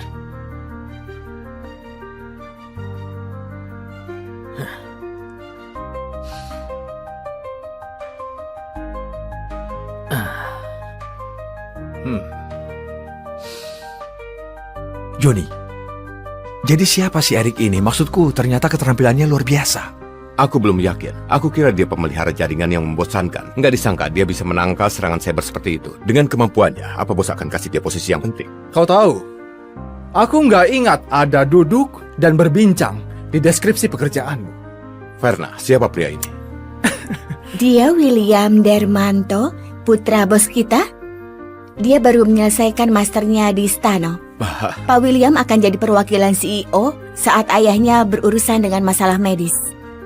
Johnny, jadi siapa si Erik ini? Maksudku, ternyata keterampilannya luar biasa. Aku belum yakin. Aku kira dia pemelihara jaringan yang membosankan. Nggak disangka dia bisa menangkal serangan cyber seperti itu. Dengan kemampuannya, apa bos akan kasih dia posisi yang penting? Kau tahu, aku nggak ingat ada duduk dan berbincang di deskripsi pekerjaanmu. Verna, siapa pria ini? Dia William Dermanto, putra bos kita. Dia baru menyelesaikan masternya di Stano. Pak William akan jadi perwakilan CEO saat ayahnya berurusan dengan masalah medis.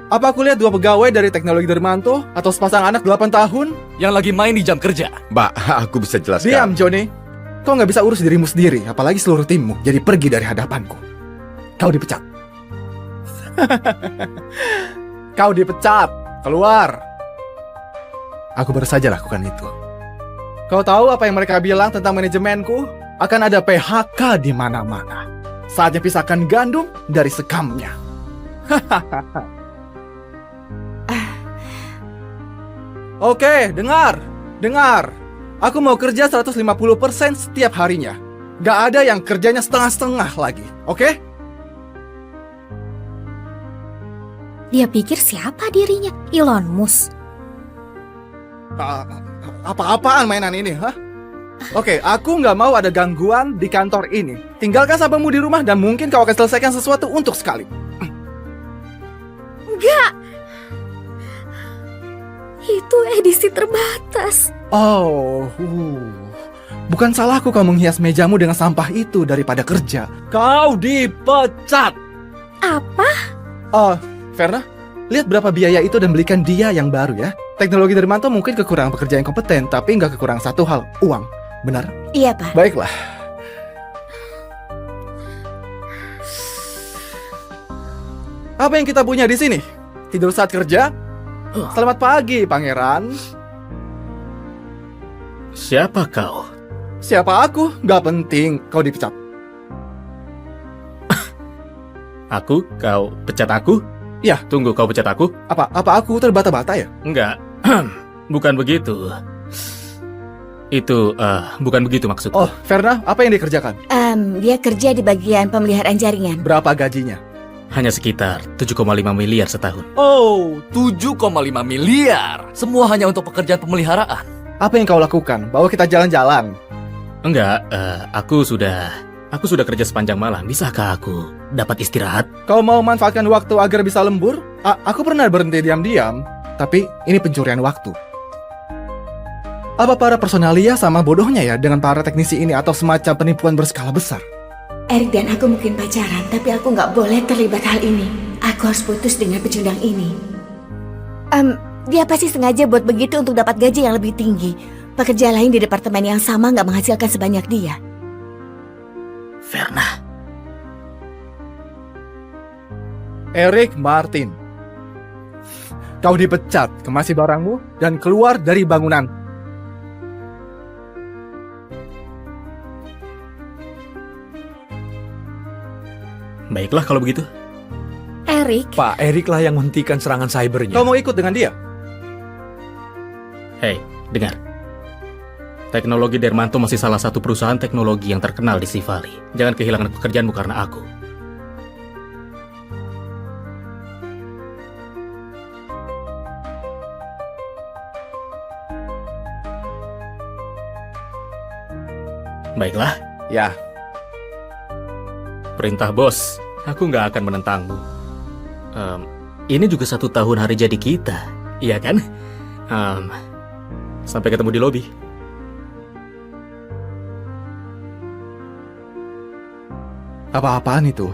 Apa aku lihat dua pegawai dari teknologi Dermanto atau sepasang anak 8 tahun? Yang lagi main di jam kerja. Mbak, aku bisa jelaskan. Diam, Johnny. Kau nggak bisa urus dirimu sendiri, apalagi seluruh timmu. Jadi pergi dari hadapanku. Kau dipecat. Kau dipecat. Keluar. Aku baru saja lakukan itu. Kau tahu apa yang mereka bilang tentang manajemenku? Akan ada PHK di mana-mana. Saatnya pisahkan gandum dari sekamnya. Oke, dengar. Aku mau kerja 150% setiap harinya. Gak ada yang kerjanya setengah-setengah lagi, oke? Dia pikir siapa dirinya? Elon Musk. Apa-apaan mainan ini, hah? Oke, aku nggak mau ada gangguan di kantor ini. Tinggalkan sahabatmu di rumah dan mungkin kau akan selesaikan sesuatu untuk sekali. Enggak. Itu edisi terbatas. Oh, Bukan salahku kau menghias mejamu dengan sampah itu daripada kerja. Kau dipecat. Apa? Oh, Verna, lihat berapa biaya itu dan belikan dia yang baru ya. Teknologi Dermanto mungkin kekurangan pekerja yang kompeten, tapi nggak kekurangan satu hal, uang. Benar? Iya, Pak. Baiklah. Apa yang kita punya di sini? Tidur saat kerja? Selamat pagi, Pangeran. Siapa kau? Siapa aku? Gak penting, kau dipecat. Aku? Kau pecat aku? Ya. Tunggu, kau pecat aku? Apa aku terbata-bata ya? Enggak. Bukan begitu. Itu, bukan begitu maksudku. Oh, Verna, apa yang dikerjakan? Dia kerja di bagian pemeliharaan jaringan. Berapa gajinya? Hanya sekitar 7,5 miliar setahun. Oh, 7,5 miliar. Semua hanya untuk pekerjaan pemeliharaan. Apa yang kau lakukan? Bawa kita jalan-jalan. Enggak, aku sudah kerja sepanjang malam. Bisakah aku dapat istirahat? Kau mau manfaatkan waktu agar bisa lembur? Aku pernah berhenti diam-diam, tapi ini pencurian waktu. Apa para personalia sama bodohnya ya dengan para teknisi ini atau semacam penipuan berskala besar? Eric dan aku mungkin pacaran, tapi aku nggak boleh terlibat hal ini. Aku harus putus dengan pecundang ini. Dia pasti sengaja buat begitu untuk dapat gaji yang lebih tinggi. Pekerja lain di departemen yang sama nggak menghasilkan sebanyak dia. Verna. Eric Martin. Kau dipecat, kemasi barangmu, dan keluar dari bangunan. Baiklah kalau begitu. Eric? Pak Eric lah yang menghentikan serangan cybernya. Kau mau ikut dengan dia? Hei, dengar. Teknologi Dermanto masih salah satu perusahaan teknologi yang terkenal di Sivali. Jangan kehilangan pekerjaanmu karena aku. Baiklah. Ya. Perintah bos, aku nggak akan menentangmu. Ini juga 1 tahun hari jadi kita, iya kan? Sampai ketemu di lobi. Apa-apaan itu?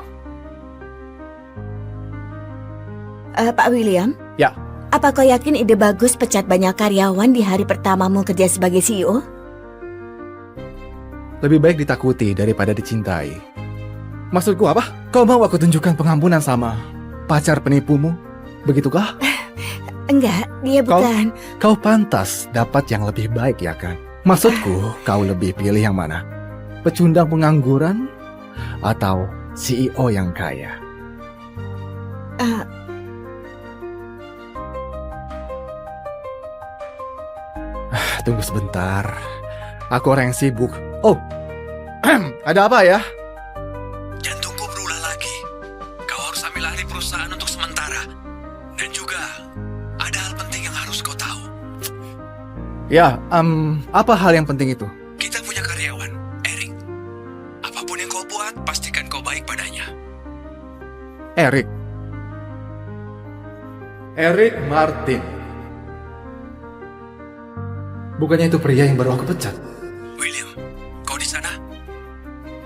Pak William? Ya. Apa kau yakin ide bagus pecat banyak karyawan di hari pertamamu kerja sebagai CEO? Lebih baik ditakuti daripada dicintai. Maksudku apa? Kau mau aku tunjukkan pengampunan sama pacar penipumu? Begitukah? Enggak, dia bukan. Kau pantas dapat yang lebih baik ya kan? Maksudku, kau lebih pilih yang mana? Pecundang pengangguran atau CEO yang kaya? Tunggu sebentar. Aku orang yang sibuk. Oh, ada apa ya? Jantungku berulah lagi. Kau harus ambil alih perusahaan untuk sementara. Dan juga ada hal penting yang harus kau tahu. Ya, apa hal yang penting itu? Kita punya karyawan, Eric. Apapun yang kau buat, pastikan kau baik padanya. Eric. Eric Martin. Bukannya itu pria yang baru aku pecat? William, kau di sana?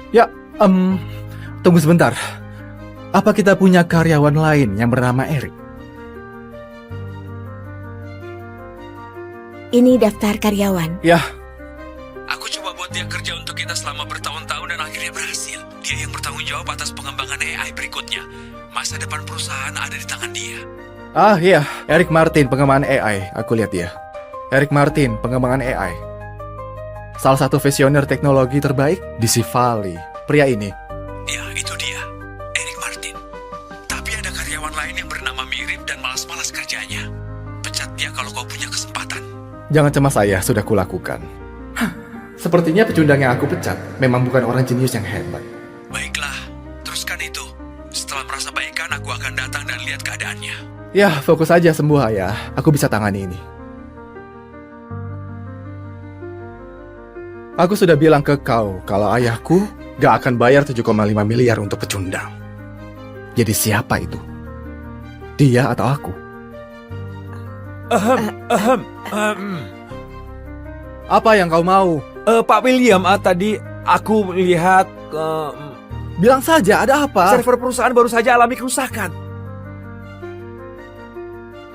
Ya, tunggu sebentar. Apa kita punya karyawan lain yang bernama Eric? Ini daftar karyawan. Ya. Aku coba buat dia kerja untuk kita selama bertahun-tahun dan akhirnya berhasil. Dia yang bertanggung jawab atas pengembangan AI berikutnya. Masa depan perusahaan ada di tangan dia. Ah iya, Eric Martin, pengembangan AI. Aku lihat dia. Eric Martin, pengembangan AI. Salah satu visioner teknologi terbaik di Sivali. Pria ini. Ya, itu dia. Eric Martin. Tapi ada karyawan lain yang bernama mirip dan malas-malas kerjanya. Pecat dia kalau kau punya kesempatan. Jangan cemas saya, sudah kulakukan. Sepertinya pecundang yang aku pecat memang bukan orang jenius yang hebat. Baiklah, teruskan itu. Setelah merasa baikan, aku akan datang dan lihat keadaannya. Ya, fokus aja sembuh ayah. Aku bisa tangani ini. Aku sudah bilang ke kau kalau ayahku gak akan bayar 7,5 miliar untuk pecundang. Jadi siapa itu? Dia atau aku? Apa yang kau mau? Pak William, tadi aku melihat Bilang saja, ada apa? server perusahaan baru saja alami kerusakan.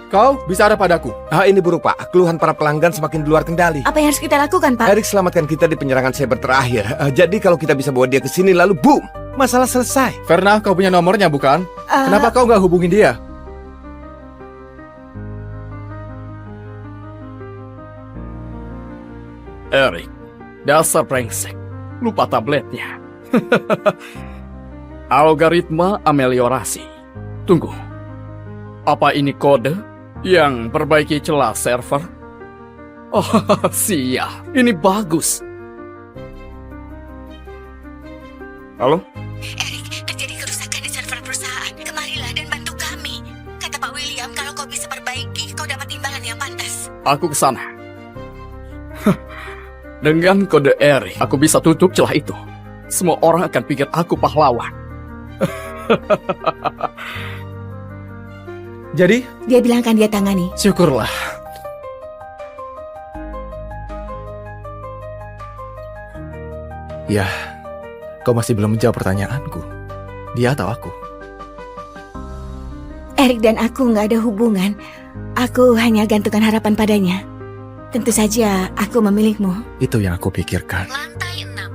Kau bicara padaku. Ini buruk, Pak. Keluhan para pelanggan semakin di luar kendali. Apa yang harus kita lakukan, Pak? Eric selamatkan kita di penyerangan cyber terakhir. Jadi kalau kita bisa bawa dia ke sini lalu boom, masalah selesai. Verna, kau punya nomornya bukan? Kenapa kau nggak hubungin dia? Eric, dasar brengsek. Lupa tabletnya. Algoritma ameliorasi. Tunggu. Apa ini kode yang perbaiki celah server? Oh, sial. Ini bagus. Halo? Eric, terjadi kerusakan di server perusahaan. Kemarilah dan bantu kami. Kata Pak William, kalau kau bisa perbaiki, kau dapat imbalan yang pantas. Aku ke sana. Dengan kode Eric, aku bisa tutup celah itu. Semua orang akan pikir aku pahlawan. Jadi, Dia bilang akan dia tangani. syukurlah. Ya, kau masih belum menjawab pertanyaanku. Dia atau aku? Eric dan aku nggak ada hubungan. Aku hanya gantungkan harapan padanya. Tentu saja aku memilihmu. Itu yang aku pikirkan. Lantai 6.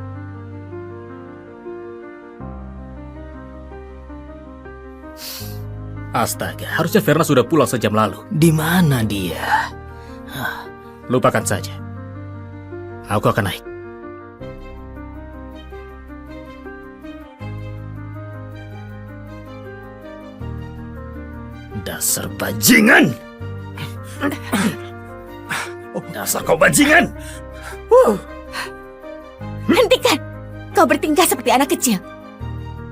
Astaga, harusnya Verna sudah pulang sejam lalu. Di mana dia? Lupakan saja. Aku akan naik. Dasar bajingan! Dasar kau bajingan! Hentikan! Kau bertingkah seperti anak kecil.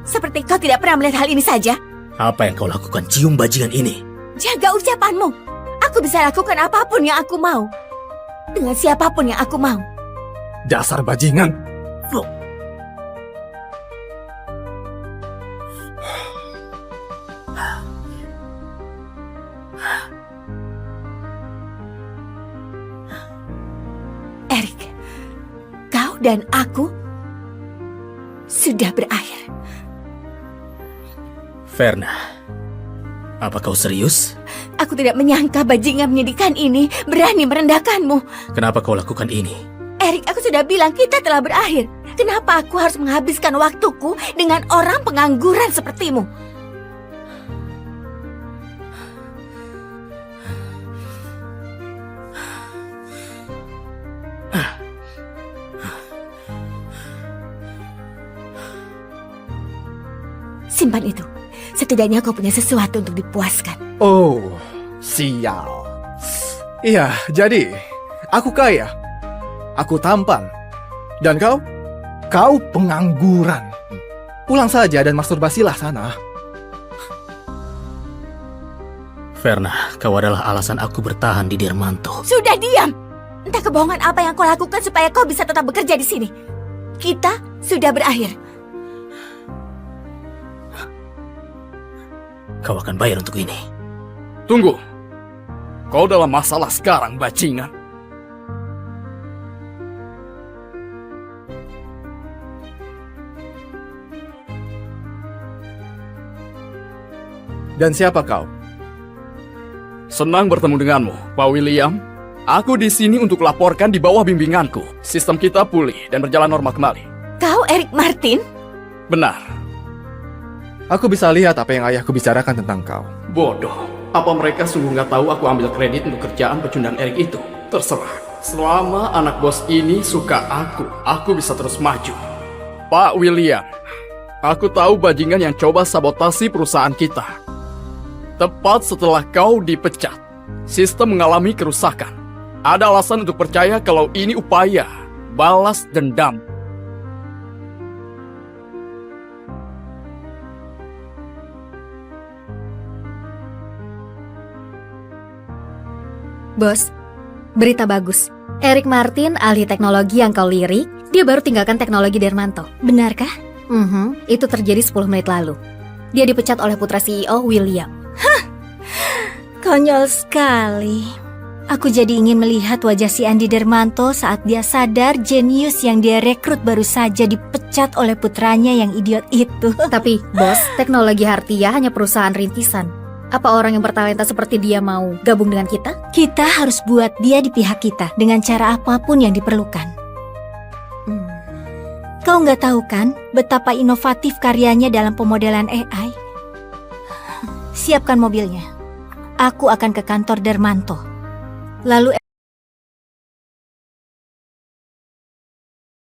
Seperti kau tidak pernah melihat hal ini saja. Apa yang kau lakukan, cium bajingan ini? Jaga ucapanmu. Aku bisa lakukan apapun yang aku mau. Dengan siapapun yang aku mau. Dasar bajingan! Eric, kau dan aku sudah berakhir. Verna, apa kau serius? Aku tidak menyangka bajingan menyedihkan ini berani merendahkanmu. Kenapa kau lakukan ini? Eric, aku sudah bilang kita telah berakhir. Kenapa aku harus menghabiskan waktuku dengan orang pengangguran sepertimu? Simpan itu. Setidaknya kau punya sesuatu untuk dipuaskan. Oh, sial. Iya, jadi aku kaya. Aku tampan. Dan kau? Kau pengangguran. Pulang saja dan masturbasilah sana. Verna, kau adalah alasan aku bertahan di Dermanto. Sudah diam! Entah kebohongan apa yang kau lakukan supaya kau bisa tetap bekerja di sini. Kita sudah berakhir. Kau akan bayar untuk ini. Tunggu. Kau dalam masalah sekarang, bajingan. Dan siapa kau? Senang bertemu denganmu, Pak William. Aku di sini untuk laporkan di bawah bimbinganku. Sistem kita pulih dan berjalan normal kembali. Kau Eric Martin? Benar. Aku bisa lihat apa yang ayahku bicarakan tentang kau. Bodoh. Apa mereka sungguh nggak tahu aku ambil kredit untuk kerjaan pecundang Eric itu? Terserah. Selama anak bos ini suka aku bisa terus maju. Pak William, aku tahu bajingan yang coba sabotasi perusahaan kita. Tepat setelah kau dipecat, sistem mengalami kerusakan. Ada alasan untuk percaya kalau ini upaya balas dendam. Bos, berita bagus. Eric Martin, ahli teknologi yang kau lirik, dia baru tinggalkan teknologi Dermanto. Benarkah? Itu terjadi 10 menit lalu. Dia dipecat oleh putra CEO William. Konyol sekali. Aku jadi ingin melihat wajah si Andi Dermanto saat dia sadar jenius yang dia rekrut baru saja dipecat oleh putranya yang idiot itu. Tapi, bos, teknologi Hartia hanya perusahaan rintisan. Apa orang yang bertalenta seperti dia mau gabung dengan kita? Kita harus buat dia di pihak kita dengan cara apapun yang diperlukan. Kau nggak tahu kan betapa inovatif karyanya dalam pemodelan AI? Siapkan mobilnya. Aku akan ke kantor Dermanto. Lalu